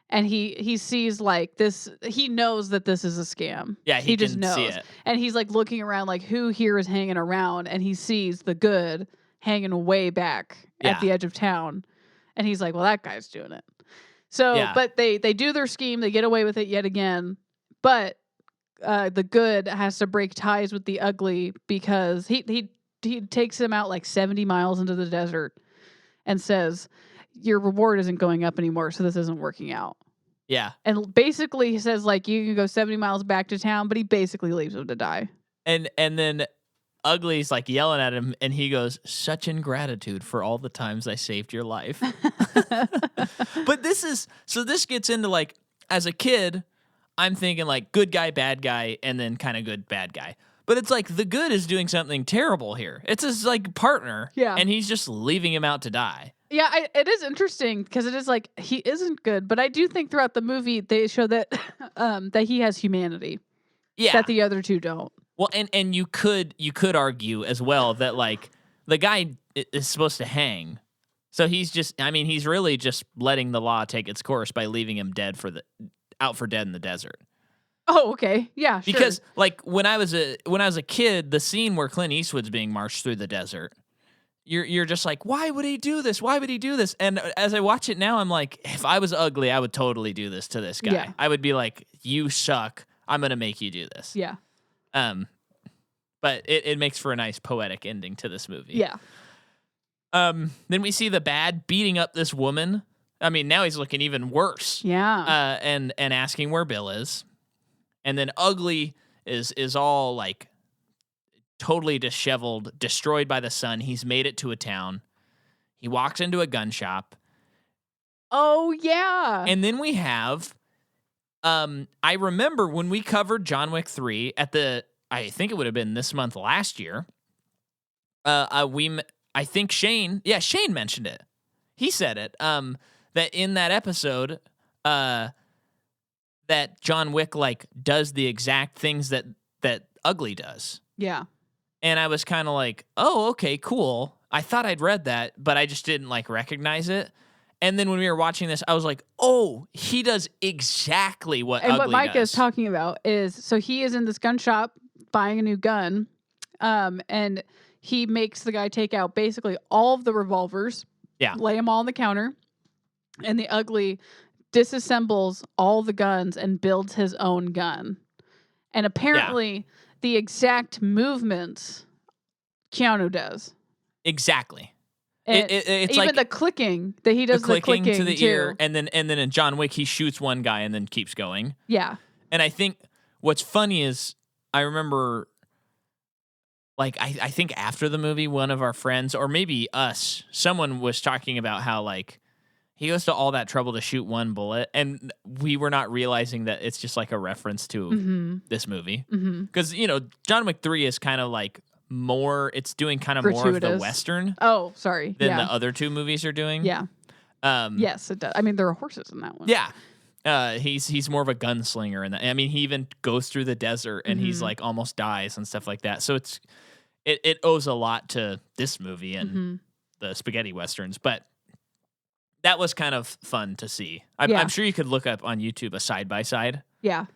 And he sees like this, he knows that this is a scam. Yeah, he just can knows. See it. And he's like looking around like who here is hanging around, and he sees the good hanging way back at the edge of town. And he's like, well, that guy's doing it. So, but they do their scheme. They get away with it yet again. But the good has to break ties with the ugly because he takes him out like 70 miles into the desert and says, your reward isn't going up anymore, so this isn't working out. Yeah. And basically he says, like, you can go 70 miles back to town, but he basically leaves him to die. And then Ugly's like yelling at him, and he goes, such ingratitude for all the times I saved your life. But this gets into, like, as a kid, I'm thinking, like, good guy, bad guy, and then kind of good, bad guy. But it's like the good is doing something terrible here. It's his, like, partner, and he's just leaving him out to die. Yeah, it is interesting because it is like he isn't good, but I do think throughout the movie they show that that he has humanity. Yeah, that the other two don't. Well, and you could argue as well that, like, the guy is supposed to hang, so he's really just letting the law take its course by leaving him out for dead in the desert. Oh, okay, yeah, sure. Because like when I was a kid, the scene where Clint Eastwood's being marched through the desert. You're just like, why would he do this? Why would he do this? And as I watch it now, I'm like, if I was ugly, I would totally do this to this guy. Yeah. I would be like, you suck. I'm going to make you do this. Yeah. But it makes for a nice poetic ending to this movie. Yeah. Then we see the bad beating up this woman. I mean, now he's looking even worse. Yeah. And asking where Bill is. And then Ugly is all like totally disheveled, destroyed by the sun. He's made it to a town. He walks into a gun shop. Oh, yeah. And then we have, I remember when we covered John Wick 3 I think it would have been this month last year. I think Shane mentioned it. He said it, that in that episode, that John Wick, like, does the exact things that Ugly does. Yeah. And I was kind of like, oh, okay, cool. I thought I'd read that, but I just didn't, like, recognize it. And then when we were watching this, I was like, oh, he does exactly what Ugly does. And what Mike is talking about is, so he is in this gun shop buying a new gun, and he makes the guy take out basically all of the revolvers, lay them all on the counter, and the Ugly disassembles all the guns and builds his own gun. And apparently the exact movements Keanu does. Exactly. It's even like the clicking that he does, the clicking to the too. ear, and then in John Wick he shoots one guy and then keeps going. Yeah. And I think what's funny is I remember, like, I think after the movie, one of our friends, or maybe us, someone was talking about how, like, he goes to all that trouble to shoot one bullet, and we were not realizing that it's just like a reference to this movie. Because, John Wick 3 is kind of like more, it's doing kind of more of the Western. Oh, sorry. Than the other two movies are doing. Yeah. Yes, it does. I mean, there are horses in that one. Yeah. He's more of a gunslinger in that. I mean, he even goes through the desert and he's like almost dies and stuff like that. So it owes a lot to this movie and the spaghetti westerns, but that was kind of fun to see. I'm sure you could look up on YouTube a side-by-side. Yeah.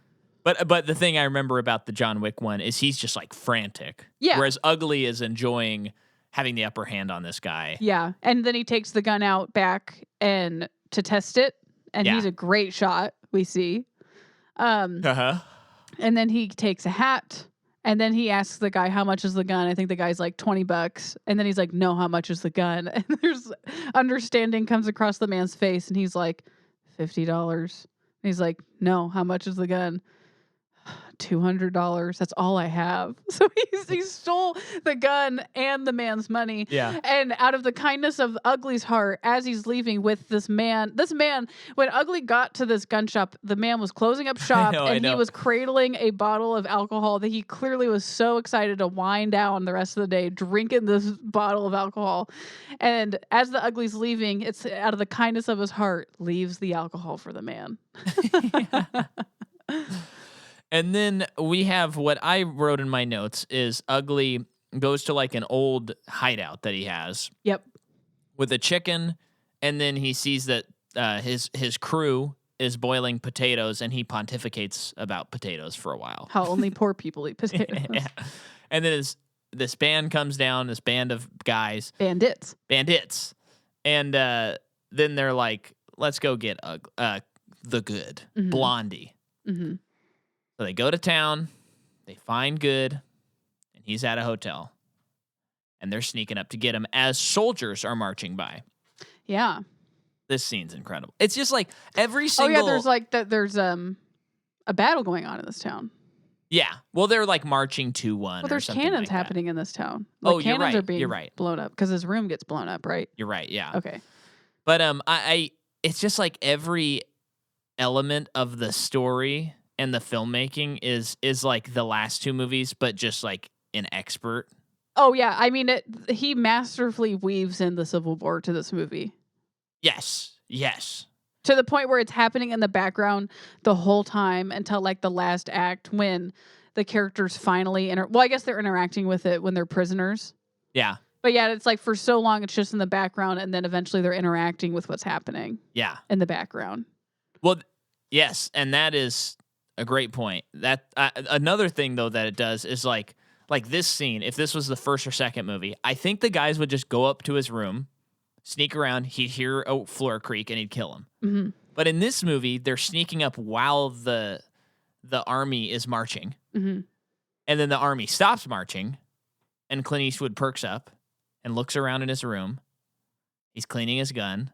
But the thing I remember about the John Wick one is he's just like frantic. Yeah. Whereas Ugly is enjoying having the upper hand on this guy. Yeah. And then he takes the gun out back and to test it. And he's a great shot, we see. And then he takes a hat. And then he asks the guy, how much is the gun? I think the guy's like $20. And then he's like, no, how much is the gun? And there's understanding comes across the man's face. And he's like, $50. And he's like, no, how much is the gun? $200. That's all I have. So he stole the gun and the man's money. Yeah. And out of the kindness of Ugly's heart, as he's leaving with this man, when Ugly got to this gun shop, the man was closing up shop and he was cradling a bottle of alcohol that he clearly was so excited to wind down the rest of the day, drinking this bottle of alcohol. And as the Ugly's leaving, it's out of the kindness of his heart, leaves the alcohol for the man. And then we have what I wrote in my notes is Ugly goes to like an old hideout that he has. Yep. With a chicken, and then he sees that his crew is boiling potatoes, and he pontificates about potatoes for a while. How only poor people eat potatoes. Yeah. And then this band comes down, this band of guys, Bandits. and then they're like, let's go get the good Blondie. Mm-hmm. So they go to town, they find Good, and he's at a hotel, and they're sneaking up to get him as soldiers are marching by. Yeah. This scene's incredible. It's just like every single. Oh yeah, there's like that. There's a battle going on in this town. Yeah, well, they're like marching to one. Well, there's cannons happening in this town. Like, you're cannons right. are being blown up because his room gets blown up, right? You're right. Yeah. Okay. But it's just like every element of the story and the filmmaking is like the last two movies, but just like an expert. Oh yeah, I mean he masterfully weaves in the Civil War to this movie. Yes. To the point where it's happening in the background the whole time until like the last act when the characters finally well, I guess they're interacting with it when they're prisoners. Yeah. But yeah, it's like for so long it's just in the background and then eventually they're interacting with what's happening. Yeah. In the background. Well, yes, and that is a great point. That another thing though that it does is like this scene, if this was the first or second movie, I think the guys would just go up to his room, sneak around, he'd hear a floor creak, and he'd kill him. Mm-hmm. But in this movie, they're sneaking up while the army is marching. Mm-hmm. And then the army stops marching, and Clint Eastwood perks up and looks around in his room. He's cleaning his gun.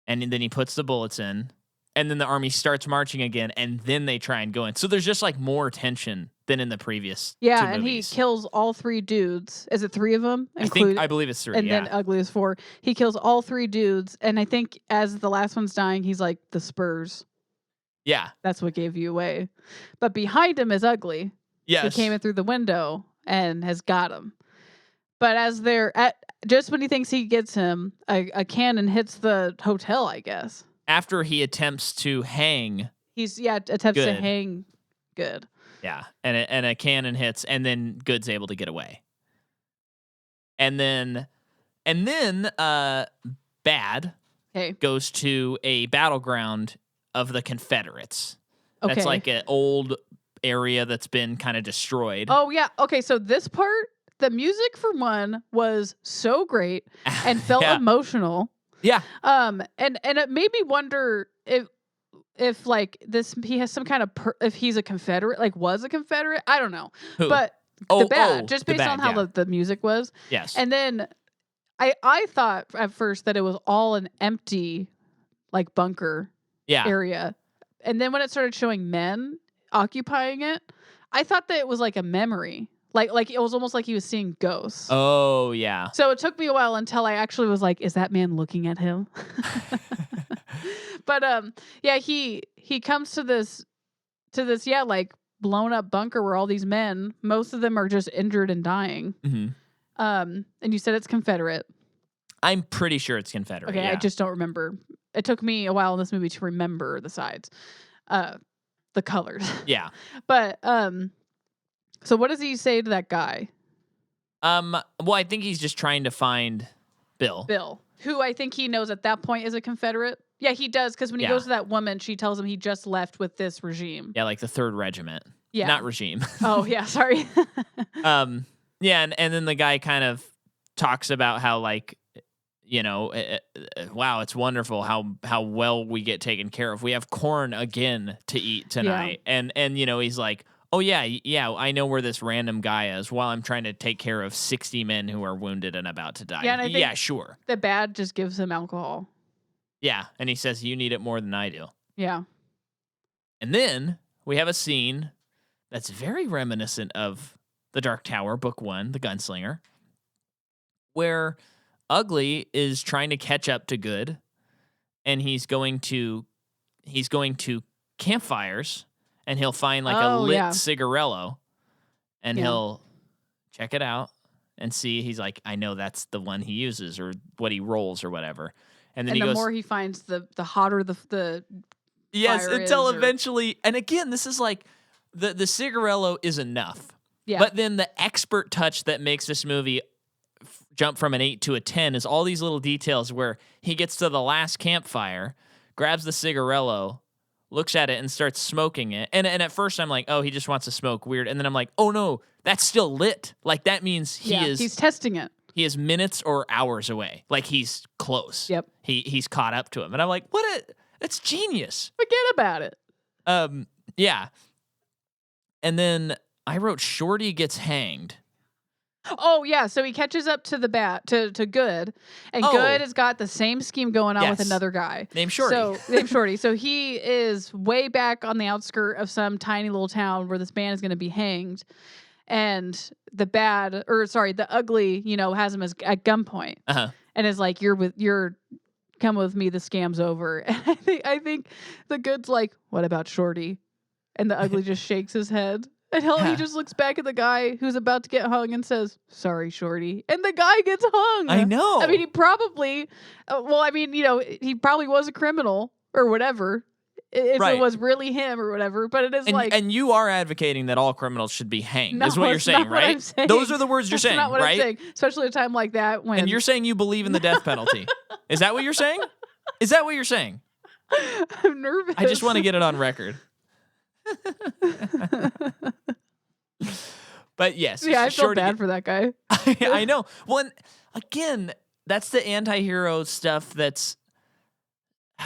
And then he puts the bullets in. And then the army starts marching again, and then they try and go in. So there's just like more tension than in the previous two and movies. He kills all three dudes. Is it three of them? I believe it's three. And then Ugly is four. He kills all three dudes, and I think as the last one's dying, he's like the Spurs. Yeah, that's what gave you away. But behind him is Ugly. Yes, he came in through the window and has got him. But as they're just when he thinks he gets him, a cannon hits the hotel, I guess. After he attempts to hang. Attempts to hang Good. Yeah, and a cannon hits, and then Good's able to get away. And then Bad goes to a battleground of the Confederates. Okay. That's like an old area that's been kind of destroyed. Oh yeah. Okay, so this part, the music for one was so great and felt emotional. Yeah. And it made me wonder if like this he has some kind of if he's a Confederate, like was a Confederate. I don't know. Who? But the Bad, just based on how the music was. Yes. And then I thought at first that it was all an empty like bunker area. And then when it started showing men occupying it, I thought that it was like a memory. Like it was almost like he was seeing ghosts. Oh, yeah. So it took me a while until I actually was like, is that man looking at him? But he comes to this like blown up bunker where all these men, most of them are just injured and dying. Mm-hmm. And you said it's Confederate. I'm pretty sure it's Confederate. Okay, yeah. I just don't remember. It took me a while in this movie to remember the sides. The colors. Yeah. But so what does he say to that guy? Well, I think he's just trying to find Bill, who I think he knows at that point is a Confederate. Yeah, he does, because when he goes to that woman, she tells him he just left with this regime. Yeah, like the 3rd Regiment. Yeah. Not regime. Oh, yeah, sorry. Yeah, and then the guy kind of talks about how, like, you know, wow, it's wonderful how well we get taken care of. We have corn again to eat tonight. Yeah. And you know, he's like, oh, yeah, I know where this random guy is while I'm trying to take care of 60 men who are wounded and about to die. Yeah, and I think sure. The Bad just gives him alcohol. Yeah, and he says, you need it more than I do. Yeah. And then we have a scene that's very reminiscent of The Dark Tower, Book 1, The Gunslinger, where Ugly is trying to catch up to Good, and he's going to campfires, and he'll find like a lit cigarello, and he'll check it out and see. He's like, I know that's the one he uses or what he rolls or whatever. And then the more he finds, the hotter the yes, fire until is, eventually. And again, this is like the cigarello is enough. Yeah. But then the expert touch that makes this movie jump from an 8 to a 10 is all these little details where he gets to the last campfire, grabs the cigarello, looks at it and starts smoking it. And at first I'm like, oh, he just wants to smoke weird. And then I'm like, oh no, that's still lit. Like, that means he's testing it. He is minutes or hours away. Like, he's close. Yep. He's caught up to him. And I'm like, it's genius. Forget about it. Yeah. And then I wrote Shorty gets hanged. Oh, yeah. So he catches up to the to Good, and Good has got the same scheme going on with another guy. Named Shorty. So he is way back on the outskirt of some tiny little town where this man is going to be hanged. And the ugly, has him at gunpoint. And is like, you're come with me, the scam's over. And I think the Good's like, what about Shorty? And the ugly just shakes his head. And he just looks back at the guy who's about to get hung and says, sorry, Shorty. And the guy gets hung. I know. I mean, he probably, he probably was a criminal or whatever. If it was really him or whatever. But it is And you are advocating that all criminals should be hanged, is what you're saying, saying, right? Saying. Those are the words you're saying, not what right? I'm saying. Especially at a time like that when. And you're saying you believe in the death penalty. Is that what you're saying? Is that what you're saying? I'm nervous. I just want to get it on record. But yes. Yeah, I feel bad for that guy. I know. Well, and again, that's the anti-hero stuff that's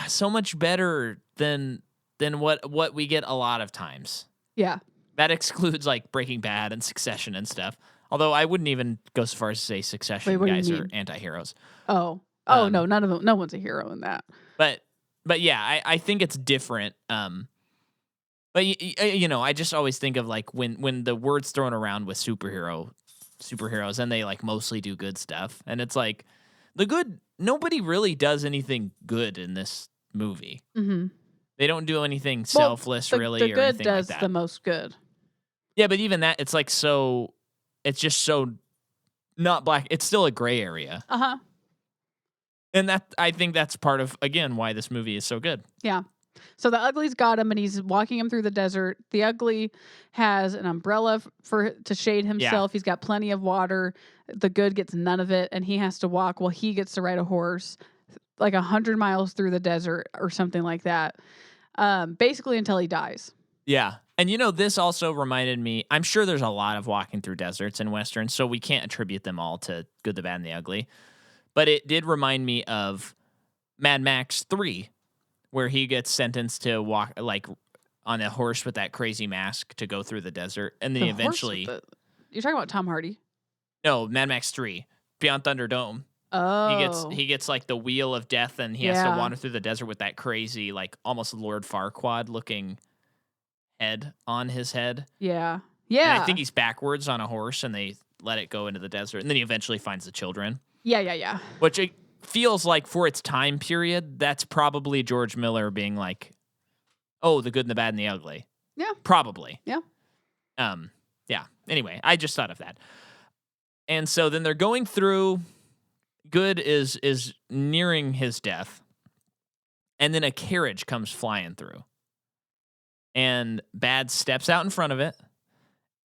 so much better than what we get a lot of times. Yeah. That excludes like Breaking Bad and Succession and stuff. Although I wouldn't even go so far as to say Succession guys are anti-heroes. No, none of them. No one's a hero in that. But yeah, I think it's different. But I just always think of like when the word's thrown around with superheroes, and they like mostly do good stuff, and it's like nobody really does anything good in this movie. Mm-hmm. They don't do anything selfless, really. The or good anything does like that. the most good. Yeah, but even that, it's like it's just so not black. It's still a gray area. And I think that's part of, again, why this movie is so good. Yeah. So the ugly's got him, and he's walking him through the desert. The ugly has an umbrella to shade himself. Yeah. He's got plenty of water. The good gets none of it, and he has to walk while he gets to ride a horse like 100 miles through the desert or something like that, basically until he dies. Yeah. And, this also reminded me, I'm sure there's a lot of walking through deserts in Westerns, so we can't attribute them all to Good, the Bad, and the Ugly. But it did remind me of Mad Max 3, where he gets sentenced to walk like on a horse with that crazy mask to go through the desert. And then eventually... You're talking about Tom Hardy? No, Mad Max 3, Beyond Thunderdome. Oh. He gets like the wheel of death, and he has to wander through the desert with that crazy, like almost Lord Farquaad looking head on his head. Yeah. Yeah. And I think he's backwards on a horse, and they let it go into the desert, and then he eventually finds the children. Yeah. Which it feels like for its time period, that's probably George Miller being like, oh, the good and the bad and the ugly. Yeah. Probably. Yeah. Yeah. Anyway, I just thought of that. And so then they're going through. Good is nearing his death. And then a carriage comes flying through. And Bad steps out in front of it.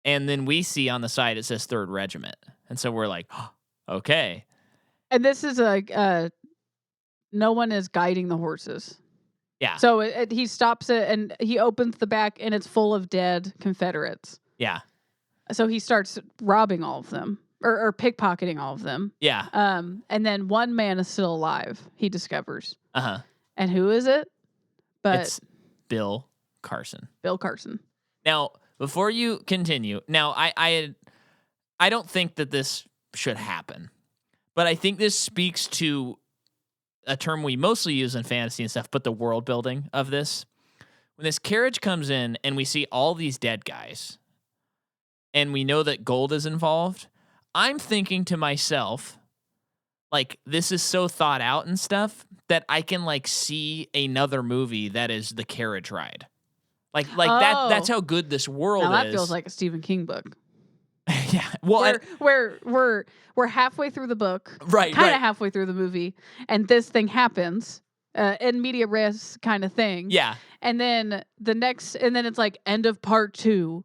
And then we see on the side it says 3rd Regiment. And so we're like, oh, okay. And this is no one is guiding the horses. Yeah. So he stops it, and he opens the back, and it's full of dead Confederates. Yeah. So he starts robbing all of them, or pickpocketing all of them. Yeah. And then one man is still alive, he discovers. Uh-huh. And who is it? It's Bill Carson. Bill Carson. Now, before you continue, I don't think that this should happen. But I think this speaks to a term we mostly use in fantasy and stuff, but the world building of this. When this carriage comes in and we see all these dead guys, and we know that gold is involved, I'm thinking to myself, like, this is so thought out and stuff that I can, like, see another movie that is the carriage ride. Like that's how good this world is. Now that feels like a Stephen King book. Yeah. Well, we're halfway through the book, right? Kind of halfway through the movie, and this thing happens, in media res kind of thing. Yeah. And then it's like end of part 2,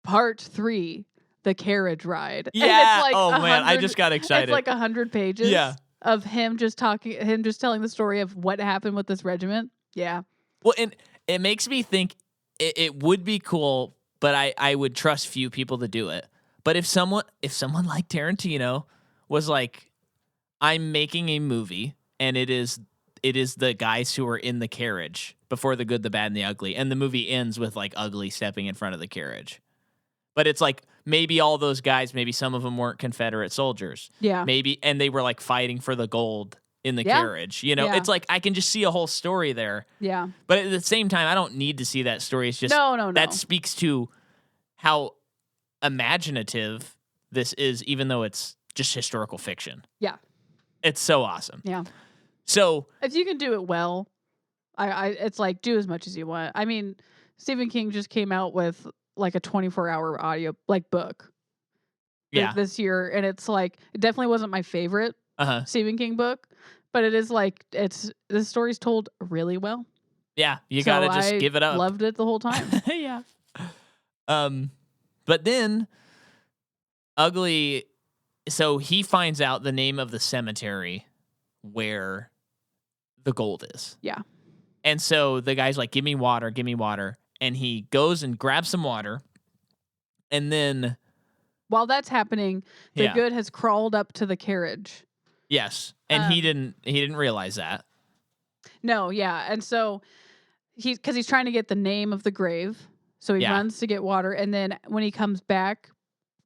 part 3, the carriage ride. Yeah. And it's like oh man, I just got excited. It's like 100 pages. Yeah. Of him just telling the story of what happened with this regiment. Yeah. Well, and it makes me think it would be cool, but I would trust few people to do it. But if someone like Tarantino was like, I'm making a movie and it is the guys who are in the carriage before the good, the bad, and the ugly, and the movie ends with like Ugly stepping in front of the carriage. But it's like maybe all those guys, maybe some of them weren't Confederate soldiers. Yeah. Maybe, and they were like fighting for the gold in the carriage. You know, it's like I can just see a whole story there. Yeah. But at the same time, I don't need to see that story. It's just no. That speaks to how imaginative this is, even though it's just historical fiction. Yeah. It's so awesome. Yeah. So if you can do it well, it's like do as much as you want. I mean, Stephen King just came out with like a 24-hour audio like book. This year, and it's like it definitely wasn't my favorite Stephen King book, but it is like the story's told really well. Yeah, you gotta just give it up. Loved it the whole time. Yeah. But then Ugly, so he finds out the name of the cemetery where the gold is. Yeah. And so the guy's like, give me water. And he goes and grabs some water. And then while that's happening, the good has crawled up to the carriage. Yes. And he didn't realize that. No, yeah. And so because he's trying to get the name of the grave. So he runs to get water. And then when he comes back,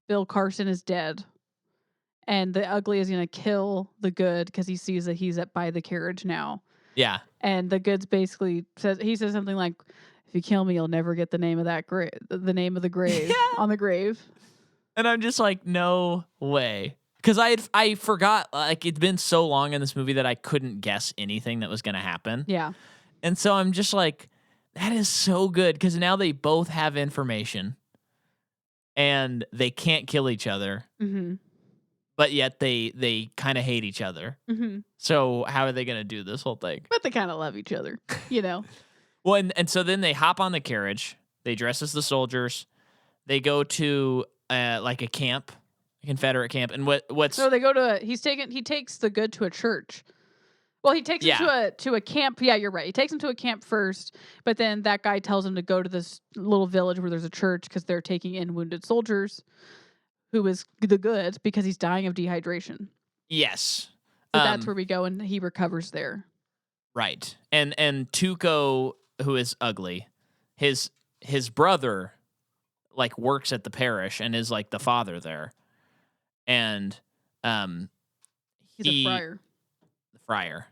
Bill Carson is dead. And the Ugly is going to kill the good because he sees that he's by the carriage now. Yeah. And the good's basically says something like, if you kill me, you'll never get the name of that grave, the name of the grave on the grave. And I'm just like, no way. Because I forgot, like, it'd been so long in this movie that I couldn't guess anything that was going to happen. Yeah. And so I'm just like, that is so good. Because now they both have information. And they can't kill each other. Mm-hmm. But yet they kind of hate each other. Mm-hmm. So how are they going to do this whole thing? But they kind of love each other, you know? Well, and so then they hop on the carriage. They dress as the soldiers. They go to like a camp, a Confederate camp. And what's so they go to he takes the good to a church. Well, he takes him to a camp. Yeah, you're right. He takes him to a camp first, but then that guy tells him to go to this little village where there's a church because they're taking in wounded soldiers. Who is the good because he's dying of dehydration. Yes. So that's where we go, and he recovers there. Right. And Tuco, who is Ugly, his brother like works at the parish and is like the father there. And he's a friar. The friar.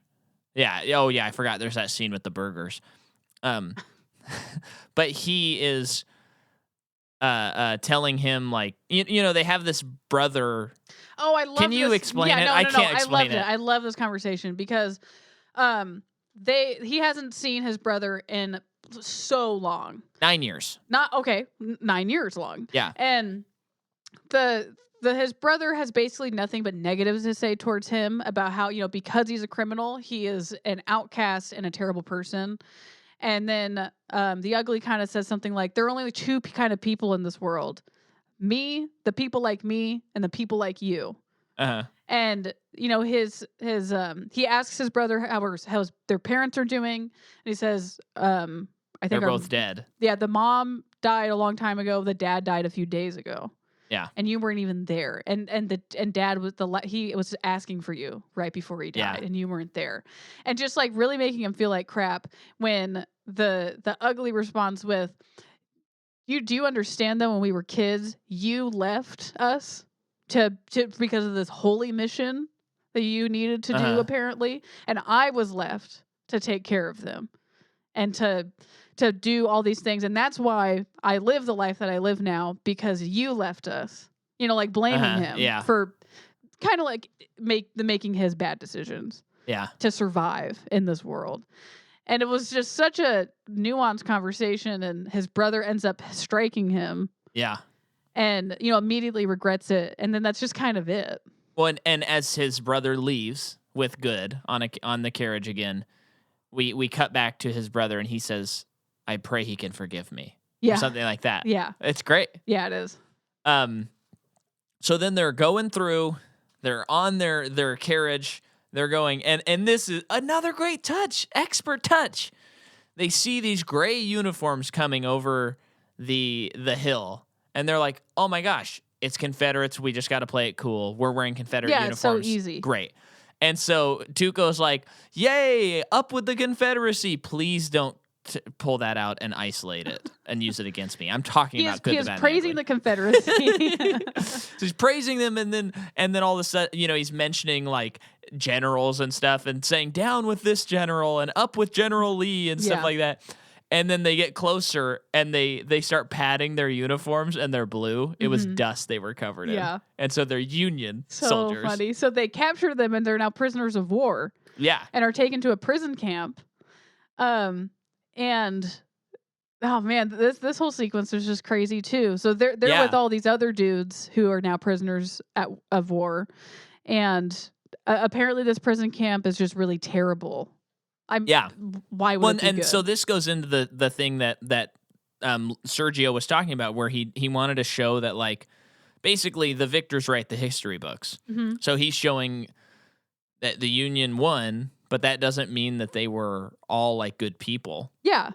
Yeah. Oh yeah, I forgot there's that scene with the burgers. But he is telling him like you know they have this brother. Oh, I love. Can you explain it? No, I can't explain it. I love this conversation because he hasn't seen his brother in so long. 9 years. 9 years long. Yeah. And his brother has basically nothing but negatives to say towards him about how, you know, because he's a criminal, he is an outcast and a terrible person. And then the Ugly kind of says something like, there are only two kind of people in this world. Me, the people like me, and the people like you. Uh-huh. And, you know, he asks his brother how their parents are doing. And he says, I think they're both dead. Yeah, the mom died a long time ago. The dad died a few days ago. Yeah. And you weren't even there. And dad was he was asking for you right before he died, and you weren't there. And just like really making him feel like crap when the Ugly responds with, do you understand that when we were kids, you left us to because of this holy mission that you needed to do apparently, and I was left to take care of them and to do all these things. And that's why I live the life that I live now, because you left us, you know, like blaming him for kind of like making his bad decisions to survive in this world. And it was just such a nuanced conversation, and his brother ends up striking him. Yeah. And, you know, immediately regrets it. And then that's just kind of it. Well, and as his brother leaves with Good on the carriage again, we cut back to his brother, and he says, I pray he can forgive me. Yeah. Or something like that. Yeah. It's great. Yeah, it is. So then they're going through, they're on their carriage, they're going, and this is another great touch, expert touch. They see these gray uniforms coming over the hill, and they're like, oh my gosh, it's Confederates. We just got to play it cool. We're wearing Confederate Yeah, uniforms. it's so easy. Great. And so Tuco's like, yay, up with the Confederacy. Please don't pull that out and isolate it and use it against me. I'm talking about good, he the is bad, praising and the Confederacy. so he's praising them, and then all of a sudden, he's mentioning like generals and stuff and saying down with this general and up with General Lee and stuff like that. And then they get closer and they start patting their uniforms and they're blue. It was dust they were covered in. Yeah. And so they're Union soldiers. So funny. So they capture them and they're now prisoners of war. Yeah. And are taken to a prison camp. And oh man, this whole sequence is just crazy too. So they're with all these other dudes who are now prisoners of war. And apparently this prison camp is just really terrible. Why would it be good? So this goes into the thing that Sergio was talking about, where he wanted to show that like basically the victors write the history books. So he's showing that the Union won, but that doesn't mean that they were all like good people. Yeah.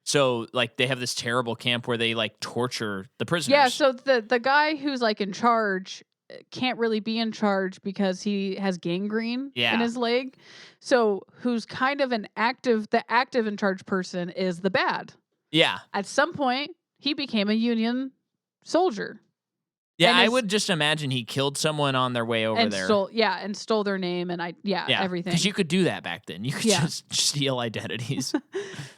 So like they have this terrible camp where they like torture the prisoners. Yeah. So the guy who's like in charge can't really be in charge because he has gangrene in his leg. So who's kind of the active in charge person is the bad. Yeah. At some point, he became a Union soldier. Yeah, I would just imagine he killed someone on their way over there. Stole their name and everything. Because you could do that back then. You could just steal identities.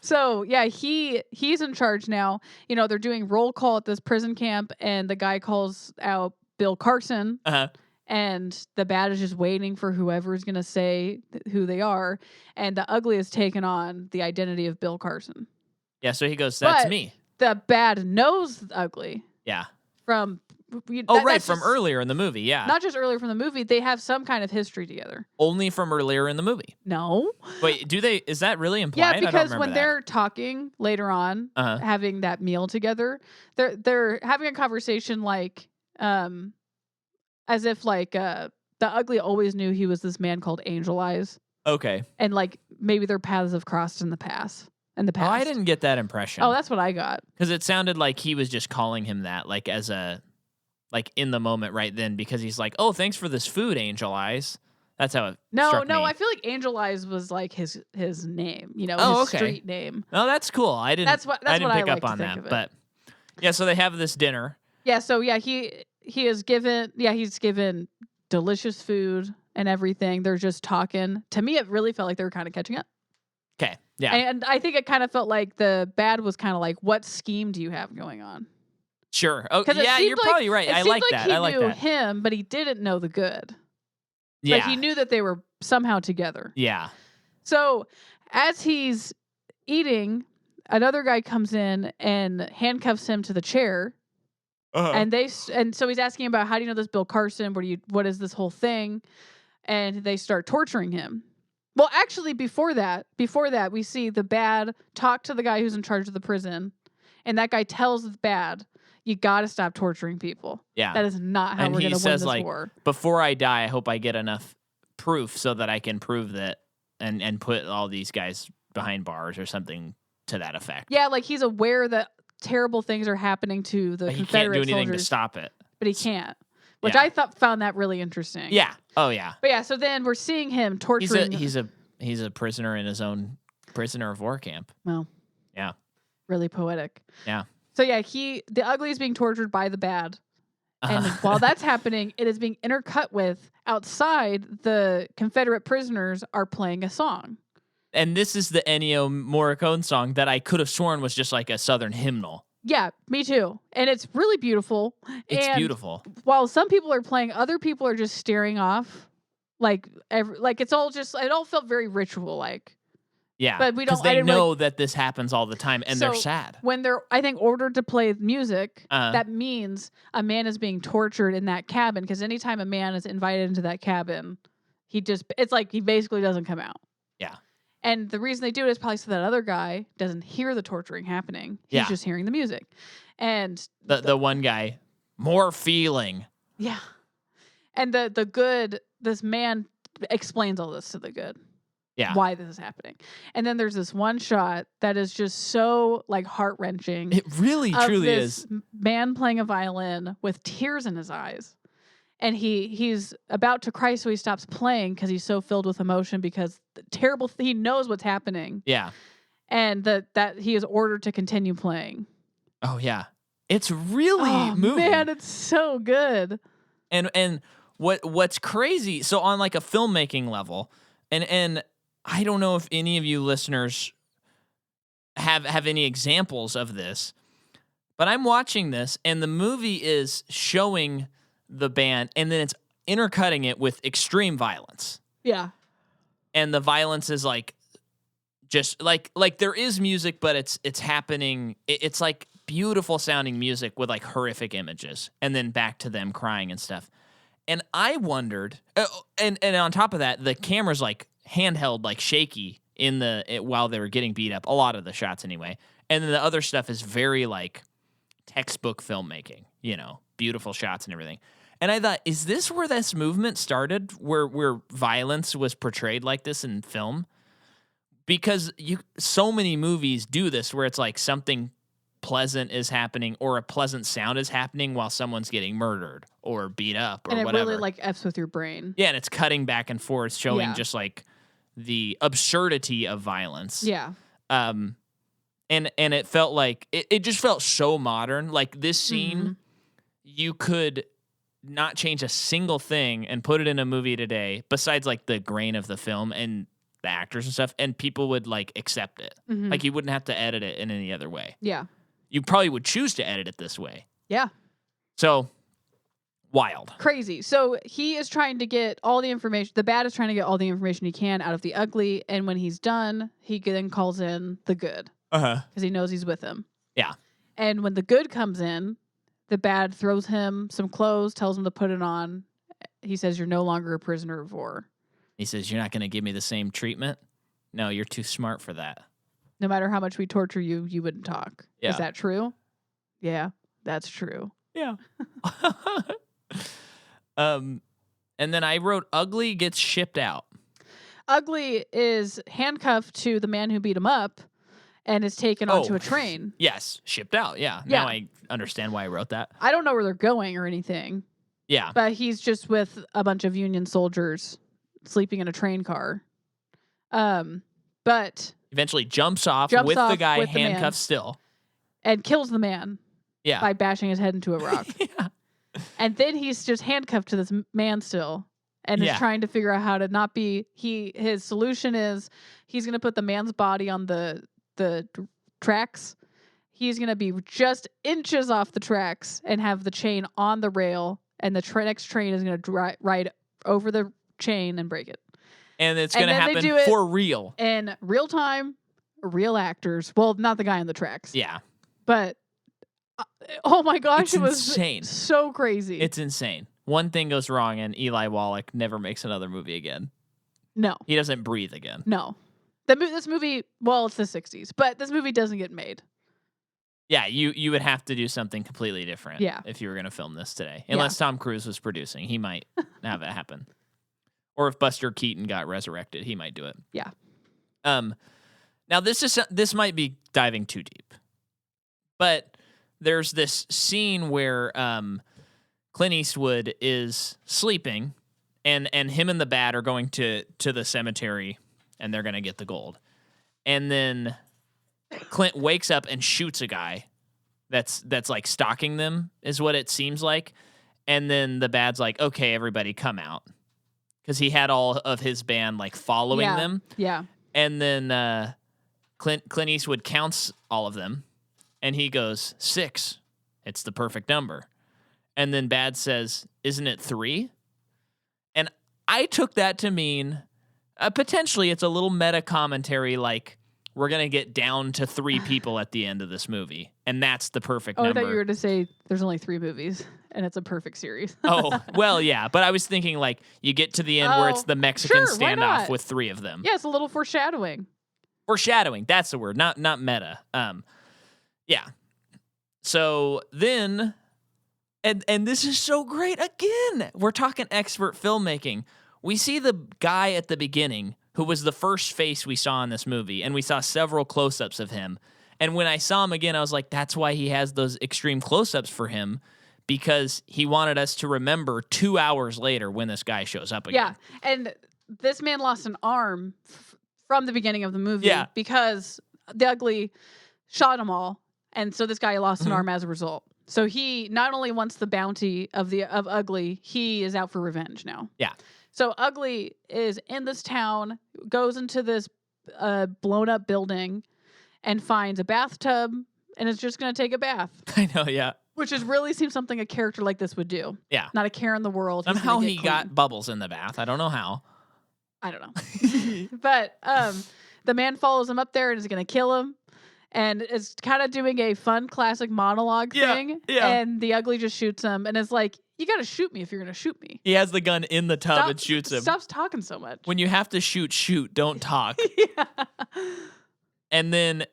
So yeah, he's in charge now. They're doing roll call at this prison camp, and the guy calls out Bill Carson, and the bad is just waiting for whoever's going to say who they are, and the ugly has taken on the identity of Bill Carson. Yeah, so he goes, that's me. The bad knows the ugly. Yeah. From earlier in the movie, yeah. Not just earlier from the movie, they have some kind of history together. Only from earlier in the movie. No. Wait, do they? Is that really implied? Yeah, because when they're talking later on, having that meal together, they're having a conversation like, as if like the ugly always knew he was this man called Angel Eyes. Okay. And like maybe their paths have crossed in the past. Oh, I didn't get that impression. Oh, that's what I got. Because it sounded like he was just calling him that, like as a, like in the moment right then, because he's like, "Oh, thanks for this food, Angel Eyes." That's how it struck me. I feel like Angel Eyes was like his name, his street name. Oh, that's cool. I didn't pick up on that. But yeah, so they have this dinner. Yeah, so yeah, he's given delicious food and everything. They're just talking. To me, it really felt like they were kind of catching up. Okay. Yeah. And I think it kind of felt like the bad was kind of like, what scheme do you have going on? Sure. Oh, yeah, you're probably right. I like that. He knew him, but he didn't know the good. Yeah. Like he knew that they were somehow together. Yeah. So as he's eating, another guy comes in and handcuffs him to the chair. And so he's asking about, how do you know this Bill Carson? What is this whole thing? And they start torturing him. Well, actually, before that, we see the bad talk to the guy who's in charge of the prison, and that guy tells the bad, "You got to stop torturing people. Yeah, that is not how we're going to win this war." Before I die, I hope I get enough proof so that I can prove that and put all these guys behind bars or something to that effect. Yeah, like he's aware that terrible things are happening to the Confederate soldiers. He can't do anything to stop it, but he can't. Which I found that really interesting. Yeah. Oh yeah. But yeah, so then we're seeing him torturing. He's a prisoner in his own prisoner of war camp. Well. Yeah. Really poetic. Yeah. So yeah, the ugly is being tortured by the bad. And while that's happening, it is being intercut with outside the Confederate prisoners are playing a song. And this is the Ennio Morricone song that I could have sworn was just like a Southern hymnal. Yeah, me too. And it's really beautiful. It's beautiful. While some people are playing, other people are just staring off. Like it all felt very ritual like. Yeah. But we don't. They know that this happens all the time, and they're sad. When they're, I think, ordered to play music, that means a man is being tortured in that cabin. Because anytime a man is invited into that cabin, it's like he basically doesn't come out. Yeah. And the reason they do it is probably so that other guy doesn't hear the torturing happening. He's just hearing the music. And the one guy, more feeling. Yeah. And the good, this man explains all this to the good. Yeah. why this is happening. And then there's this one shot that is just so like heart-wrenching. It really, of truly this is. man playing a violin with tears in his eyes. And he's about to cry, so he stops playing because he's so filled with emotion because the terrible he knows what's happening. Yeah. And that he is ordered to continue playing. Oh, yeah. It's really moving. Man, it's so good. And what's crazy, so on like a filmmaking level, and I don't know if any of you listeners have any examples of this, but I'm watching this and the movie is showing the band and then it's intercutting it with extreme violence. Yeah. And the violence is like just like there is music, but it's happening. It's like beautiful sounding music with like horrific images and then back to them crying and stuff. And I wondered, and on top of that, the camera's like handheld, like shaky while they were getting beat up. A lot of the shots anyway. And then the other stuff is very like textbook filmmaking, beautiful shots and everything. And I thought, is this where this movement started, where violence was portrayed like this in film? Because so many movies do this where it's like something pleasant is happening or a pleasant sound is happening while someone's getting murdered or beat up or and it whatever. really like F's with your brain. Yeah, and it's cutting back and forth, showing just like the absurdity of violence. Yeah. And it felt like it just felt so modern. Like this scene, you could not change a single thing and put it in a movie today, besides like the grain of the film and the actors and stuff, and people would like accept it. Like you wouldn't have to edit it in any other way. Yeah. You probably would choose to edit it this way. Yeah. So wild. Crazy. So he is trying to get all the information. The bad is trying to get all the information he can out of the ugly. And when he's done, he then calls in the good. Because he knows he's with him. Yeah. And when the good comes in, the bad throws him some clothes, tells him to put it on. He says, "You're no longer a prisoner of war." He says, "You're not going to give me the same treatment? No, you're too smart for that. No matter how much we torture you, you wouldn't talk." Yeah. Is that true? Yeah, that's true. Yeah. And then I wrote, Ugly gets shipped out. Ugly is handcuffed to the man who beat him up and is taken onto a train. Yes, shipped out. Yeah. Yeah. Now I understand why I wrote that. I don't know where they're going or anything, Yeah. but he's just with a bunch of Union soldiers sleeping in a train car. But Eventually jumps off with the guy with the man. handcuffed still. And kills the man Yeah. by bashing his head into a rock. Yeah. And then he's just handcuffed to this man still and is trying to figure out how to not be. His solution is he's going to put the man's body on the tracks. He's going to be just inches off the tracks and have the chain on the rail. And the next train is going to ride over the chain and break it. And it's going to happen for real. In real time, real actors. Well, not the guy on the tracks. Yeah. But, oh my gosh, it was insane. So crazy. It's insane. One thing goes wrong and Eli Wallach never makes another movie again. No. He doesn't breathe again. No. This movie, well, it's the 60s, but this movie doesn't get made. Yeah, you would have to do something completely different if you were going to film this today. Unless Tom Cruise was producing. He might have it happen. Or if Buster Keaton got resurrected, he might do it. Yeah. Now, this might be diving too deep. But there's this scene where Clint Eastwood is sleeping, and him and the Bat are going to the cemetery, and they're going to get the gold. And then Clint wakes up and shoots a guy that's like stalking them, is what it seems like. And then the Bat's like, "Okay, everybody come out." Because he had all of his band like following them. Yeah. And then Clint Eastwood counts all of them, and he goes, 6. It's the perfect number. And then Bad says, "Isn't it 3?" And I took that to mean potentially it's a little meta commentary, like we're going to get down to 3 people at the end of this movie, and that's the perfect number. I thought you were to say there's only 3 movies, and it's a perfect series. Oh, well, yeah. But I was thinking, like, you get to the end where it's the Mexican standoff with 3 of them. Yeah, it's a little foreshadowing. Foreshadowing, that's the word, not meta. Yeah. So then, and this is so great. Again, we're talking expert filmmaking. We see the guy at the beginning who was the first face we saw in this movie, and we saw several close-ups of him. And when I saw him again, I was like, that's why he has those extreme close-ups for him, because he wanted us to remember 2 hours later when this guy shows up again. Yeah, and this man lost an arm from the beginning of the movie because the Ugly shot them all, and so this guy lost an arm as a result. So he not only wants the bounty of Ugly, he is out for revenge now. Yeah. So Ugly is in this town, goes into this blown up building, and finds a bathtub, and is just going to take a bath. I know, yeah. Which is really seems something a character like this would do. Yeah. Not a care in the world. Somehow he got bubbles in the bath. I don't know how. I don't know. But the man follows him up there and is going to kill him. And is kind of doing a fun classic monologue thing. Yeah. And the Ugly just shoots him and is like, you got to shoot me if you're going to shoot me. He has the gun in the tub and shoots him. Stops talking so much. When you have to shoot, don't talk. Yeah. And then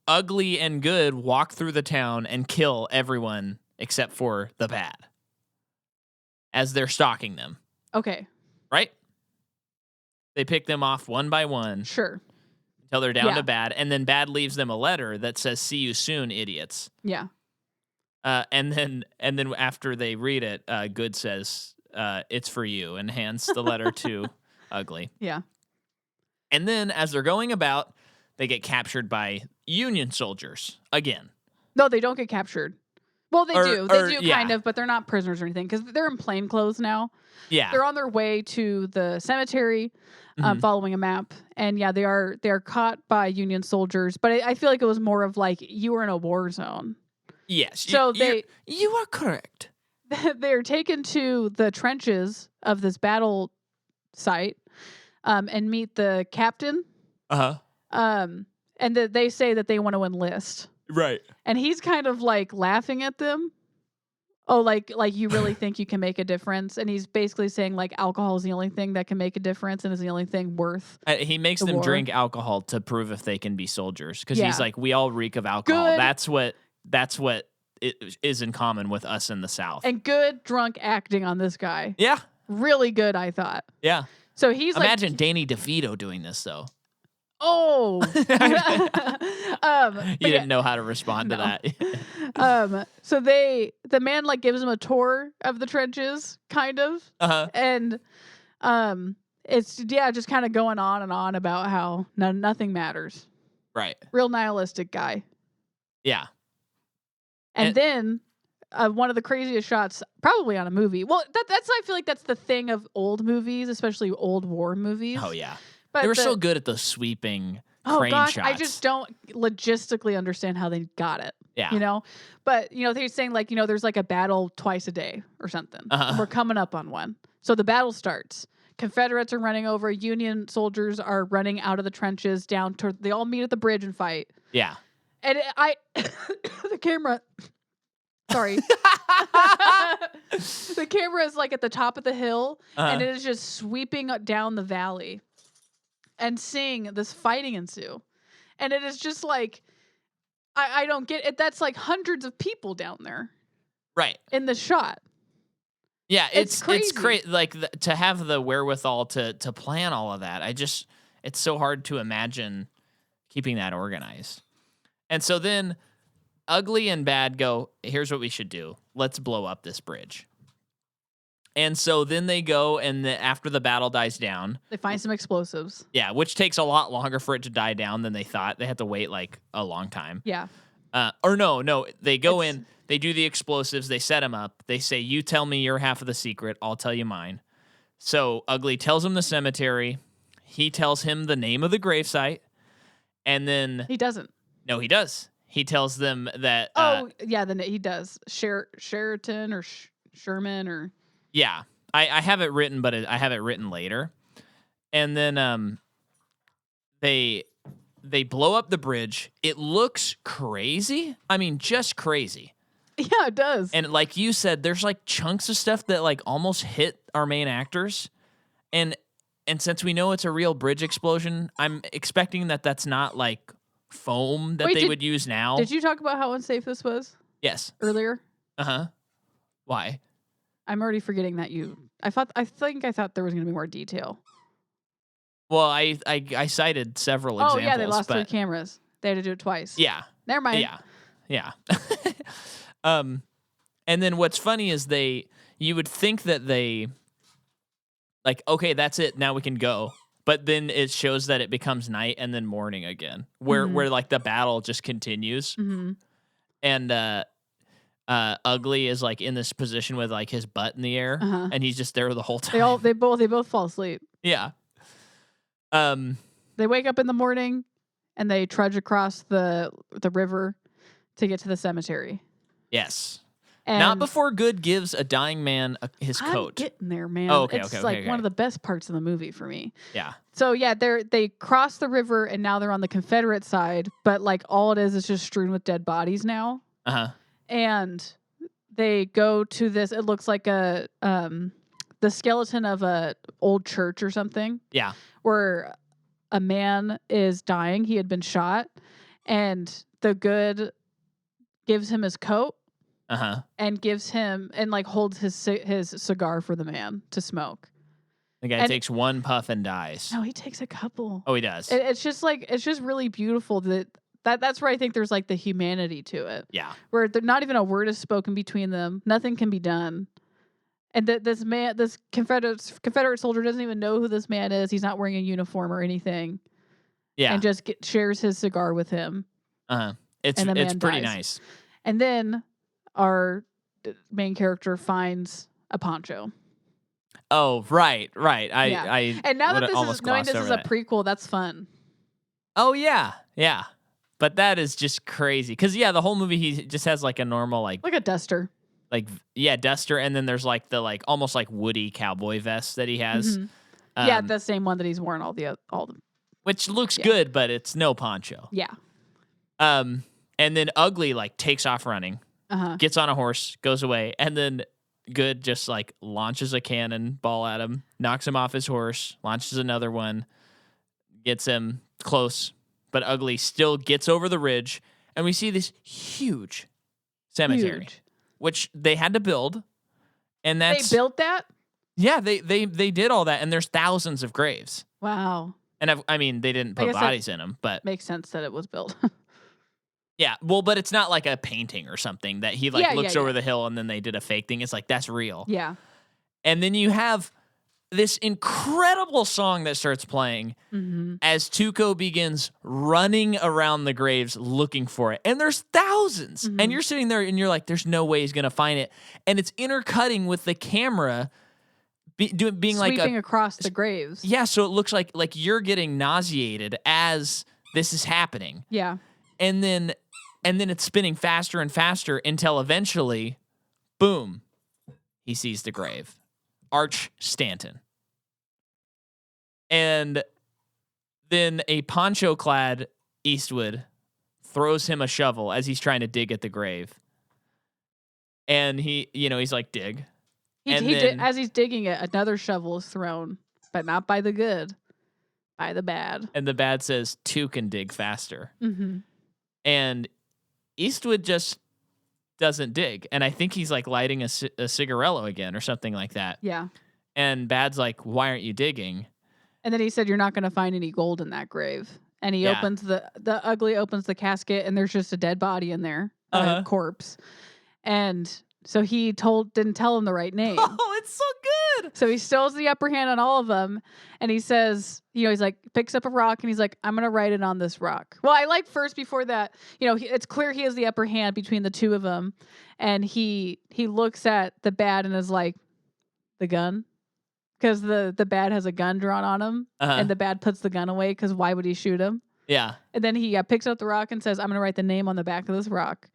Ugly and Good walk through the town and kill everyone except for the Bad as they're stalking them. Okay. Right? They pick them off one by one. Sure. Until they're down to Bad, and then Bad leaves them a letter that says, "See you soon, idiots." Yeah. And then after they read it, Good says, "It's for you," and hands the letter to Ugly. Yeah. And then as they're going about, they get captured by Union soldiers again. No, they don't get captured. Well, they do. They do kind of, but they're not prisoners or anything because they're in plain clothes now. Yeah. They're on their way to the cemetery, following a map. And yeah, they are caught by Union soldiers. But I feel like it was more of like you were in a war zone. Yes. So you are correct. They're taken to the trenches of this battle site and meet the captain. And they say that they want to enlist. Right. And he's kind of like laughing at them. Oh, like you really think you can make a difference? And he's basically saying like alcohol is the only thing that can make a difference and is the only thing worth. He makes them drink alcohol to prove if they can be soldiers because he's like, we all reek of alcohol. Good. That's what it is in common with us in the South. And good drunk acting on this guy. Yeah. Really good, I thought. Yeah. So he's imagine Danny DeVito doing this though. Oh, you didn't know how to respond to that. So the man like gives him a tour of the trenches, kind of, and it's just kind of going on and on about how nothing matters. Right. Real nihilistic guy. Yeah. And then one of the craziest shots, probably on a movie. Well, that's I feel like that's the thing of old movies, especially old war movies. Oh yeah. But they were so good at those sweeping crane shots. I just don't logistically understand how they got it. Yeah. You know? But, they're saying like, there's like a battle twice a day or something. And we're coming up on one. So the battle starts. Confederates are running over. Union soldiers are running out of the trenches down toward, they all meet at the bridge and fight. Yeah. And the camera, sorry. The camera is like at the top of the hill and it is just sweeping down the valley. And seeing this fighting ensue. And it is just like, I don't get it. That's like hundreds of people down there. Right. In the shot. Yeah, it's crazy. It's crazy. Like to have the wherewithal to plan all of that. It's so hard to imagine keeping that organized. And so then Ugly and Bad go, here's what we should do. Let's blow up this bridge. And so then they go, and after the battle dies down, they find some explosives. Yeah, which takes a lot longer for it to die down than they thought. They had to wait like a long time. Yeah. Or no, they go in, they do the explosives, they set them up. They say, you tell me your half of the secret, I'll tell you mine. So Ugly tells him the cemetery. He tells him the name of the gravesite. And then... He doesn't. No, he does. He tells them that... then he does. Sheraton or Sherman or... Yeah, I have it written, but I have it written later. And then they blow up the bridge. It looks crazy. I mean, just crazy. Yeah, it does. And like you said, there's like chunks of stuff that like almost hit our main actors. And since we know it's a real bridge explosion, I'm expecting that that's not like foam that they would use now. Did you talk about how unsafe this was? Yes. Earlier? Uh-huh. Why? I'm already forgetting that I thought there was going to be more detail. Well, I cited several Oh examples. yeah, they lost 3 but cameras. They had to do it twice. yeah, Never mind. yeah. And then what's funny is you would think that they like, okay, that's it. Now we can go. But then it shows that it becomes night and then morning again, where like the battle just continues. Mm-hmm. And Ugly is like in this position with like his butt in the air, and he's just there the whole time. They both fall asleep. Yeah. They wake up in the morning and they trudge across the river to get to the cemetery. Yes. And not before Good gives a dying man his I'm coat. getting there, man. Oh, okay, it's okay. one of the best parts of the movie for me. Yeah. So yeah, they cross the river and now they're on the Confederate side, but like all it is just strewn with dead bodies now. And they go to this. It looks like the skeleton of a old church or something. Yeah. Where a man is dying. He had been shot, and the Good gives him his coat. And gives him and like holds his cigar for the man to smoke. The guy takes one puff and dies. No, he takes a couple. Oh, he does. It's just really beautiful that's where I think there's like the humanity to it. Yeah. Where not even a word is spoken between them. Nothing can be done. And this Confederate soldier doesn't even know who this man is. He's not wearing a uniform or anything. Yeah. And just shares his cigar with him. It's pretty nice. And then our main character finds a poncho. Oh, right. And now that this is a prequel, that's fun. Oh yeah. But that is just crazy because the whole movie he just has like a normal like a duster. Duster, and then there's like the like almost like Woody cowboy vest that he has. Mm-hmm. The same one that he's worn all the which looks good, but it's no poncho. Yeah. And then Ugly like takes off running. Gets on a horse, goes away, and then Good just like launches a cannonball at him, knocks him off his horse, launches another one, gets him close, but Ugly still gets over the ridge, and we see this huge cemetery, which they had to build, and they built that. Yeah, they did all that, and there's thousands of graves. Wow. And I mean, they didn't put bodies in them, but makes sense that it was built. Yeah, well, but it's not like a painting or something that he looks over the hill and then they did a fake thing. It's like, that's real. Yeah. And then you have this incredible song that starts playing as Tuco begins running around the graves looking for it. And there's thousands. And you're sitting there and you're like, there's no way he's going to find it. And it's intercutting with the camera being like sweeping across the graves. Yeah, so it looks like you're getting nauseated as this is happening. Yeah. And then it's spinning faster and faster until eventually, boom, he sees the grave. Arch Stanton. And then a poncho-clad Eastwood throws him a shovel as he's trying to dig at the grave. And he's like, dig. As he's digging it, another shovel is thrown, but not by the Good, by the bad. And the bad says, two can dig faster. Mm-hmm. And Eastwood just doesn't dig. And I think he's like lighting a cigarello again or something like that. Yeah. And Bad's like, why aren't you digging? And then he said, you're not going to find any gold in that grave. And he opens the Ugly opens the casket and there's just a dead body in there, a corpse. And so he didn't tell him the right name. Oh, it's so good. So he still has the upper hand on all of them. And he says, he's like, picks up a rock and he's like, I'm going to write it on this rock. Well, I like first before that, it's clear he has the upper hand between the two of them. And he looks at the Bad and is like, the gun? Because the Bad has a gun drawn on him. And the Bad puts the gun away because why would he shoot him? Yeah. And then he picks up the rock and says, I'm going to write the name on the back of this rock.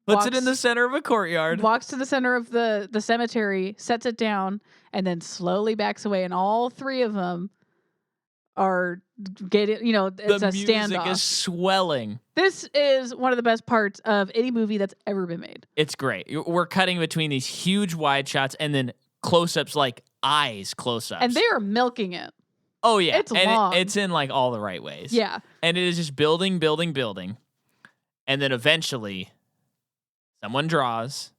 Puts it in the center of a courtyard. Walks to the center of the cemetery, sets it down, and then slowly backs away. And all three of them are getting, it's a standoff. The music is swelling. This is one of the best parts of any movie that's ever been made. It's great. We're cutting between these huge wide shots and then close-ups, like eyes close-ups. And they are milking it. Oh, yeah. It's long. It's in like all the right ways. Yeah. And it is just building. And then eventually someone draws,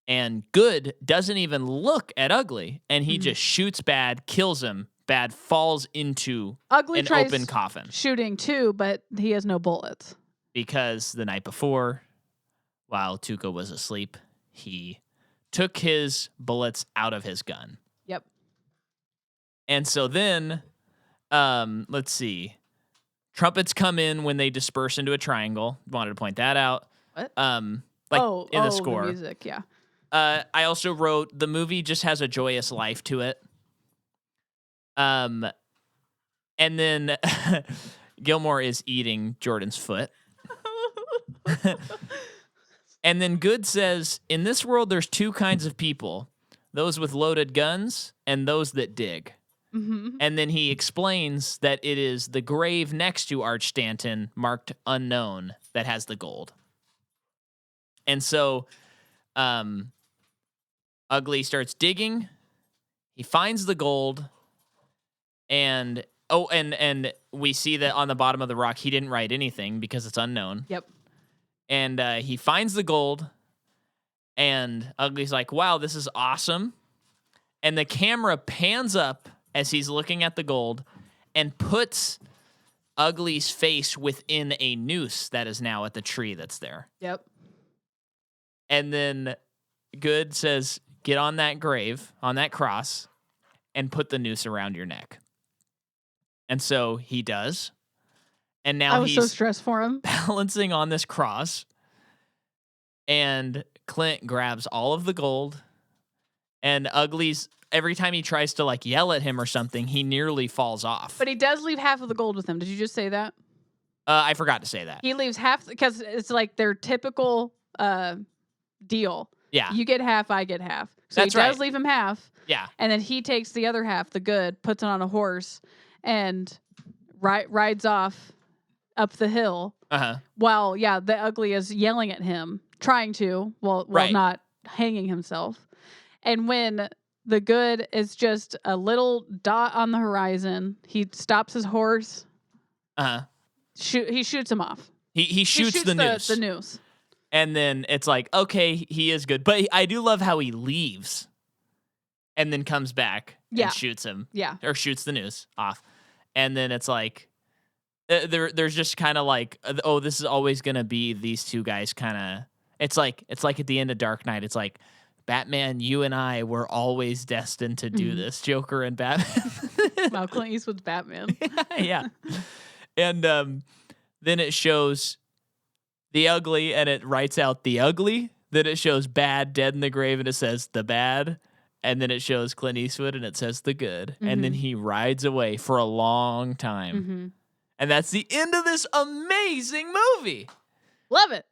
and Good doesn't even look at Ugly, and he just shoots Bad, kills him, Bad falls into Ugly an tries open coffin shooting too, but he has no bullets. because the night before, while Tuco was asleep, he took his bullets out of his gun. Yep. And so then, let's see. Trumpets come in when they disperse into a triangle. Wanted to point that out. What? In the score. The music, yeah. I also wrote the movie just has a joyous life to it. And then Gilmore is eating Jordan's foot. And then Good says, in this world, there's two kinds of people, those with loaded guns and those that dig. Mm-hmm. And then he explains that it is the grave next to Arch Stanton, marked unknown, that has the gold. And so Ugly starts digging. He finds the gold. And we see that on the bottom of the rock, he didn't write anything because it's unknown. Yep. And he finds the gold, and Ugly's like, wow, this is awesome. And the camera pans up as he's looking at the gold and puts Ugly's face within a noose that is now at the tree that's there. Yep. And then Good says, get on that grave, on that cross, and put the noose around your neck. And so he does. And now I was so stressed for him. Balancing on this cross. And Clint grabs all of the gold. And Ugly's, every time he tries to like yell at him or something, he nearly falls off. But he does leave half of the gold with him. Did you just say that? I forgot to say that. He leaves half because it's like their typical deal. Yeah. You get half, I get half. So That's he does right. leave him half. Yeah. And then he takes the other half, the good, puts it on a horse, and rides off up the hill. Uh-huh. While, the Ugly is yelling at him, trying to, while Right. not hanging himself. And when the good is just a little dot on the horizon, he stops his horse. Uh-huh. He shoots him off. He shoots the noose. The noose. And then it's like, okay, he is good. But I do love how he leaves and then comes back and shoots him. Yeah. Or shoots the noose off. And then it's like, there's just kind of like, oh, this is always going to be these two guys kind of, it's like at the end of Dark Knight. It's like, Batman, you and I were always destined to do this. Joker and Batman. Wow, Clint Eastwood's Batman. Yeah. And then it shows the Ugly, and it writes out the Ugly. Then it shows Bad dead in the grave, and it says the Bad. And then it shows Clint Eastwood, and it says the Good. Mm-hmm. And then he rides away for a long time. Mm-hmm. And that's the end of this amazing movie. Love it.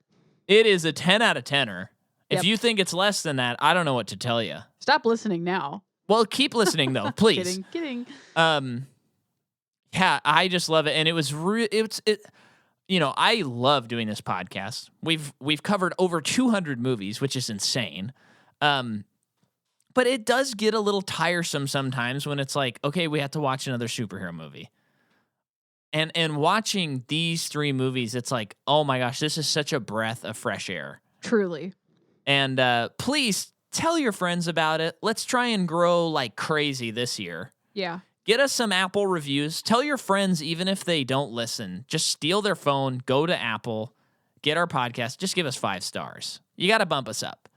It is a 10 out of 10er. Yep. If you think it's less than that, I don't know what to tell you. Stop listening now. Well, keep listening though, please. Kidding. Yeah, I just love it, and it was I love doing this podcast. We've covered over 200 movies, which is insane. But it does get a little tiresome sometimes when it's like, okay, we have to watch another superhero movie. And watching these three movies, it's like, oh my gosh, this is such a breath of fresh air. Truly. And please tell your friends about it. Let's try and grow like crazy this year. Yeah. Get us some Apple reviews. Tell your friends, even if they don't listen, just steal their phone, go to Apple, get our podcast, just give us 5 stars. You got to bump us up.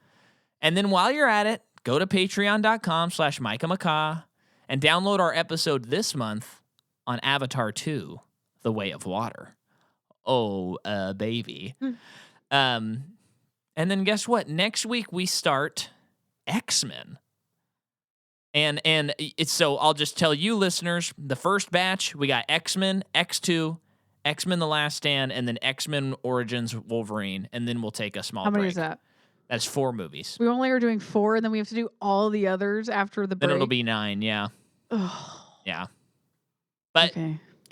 And then while you're at it, go to patreon.com/MicahMcCaw and download our episode this month on Avatar 2, The Way of Water. Oh, baby. And then guess what? Next week we start X-Men. And it's so I'll just tell you listeners, the first batch, we got X-Men, X2, X-Men The Last Stand, and then X-Men Origins Wolverine, and then we'll take a small break. How many is that? That's 4 movies. We only are doing 4, and then we have to do all the others after the break. Then it'll be 9, yeah. Yeah. But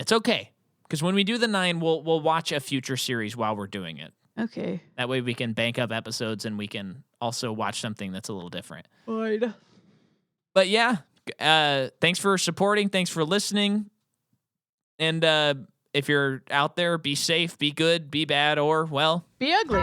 it's okay, because when we do the 9, we'll watch a future series while we're doing it. Okay. That way we can bank up episodes, and we can also watch something that's a little different. Fine. But yeah, thanks for supporting. Thanks for listening. And if you're out there, be safe, be good, be bad, or, well, be ugly.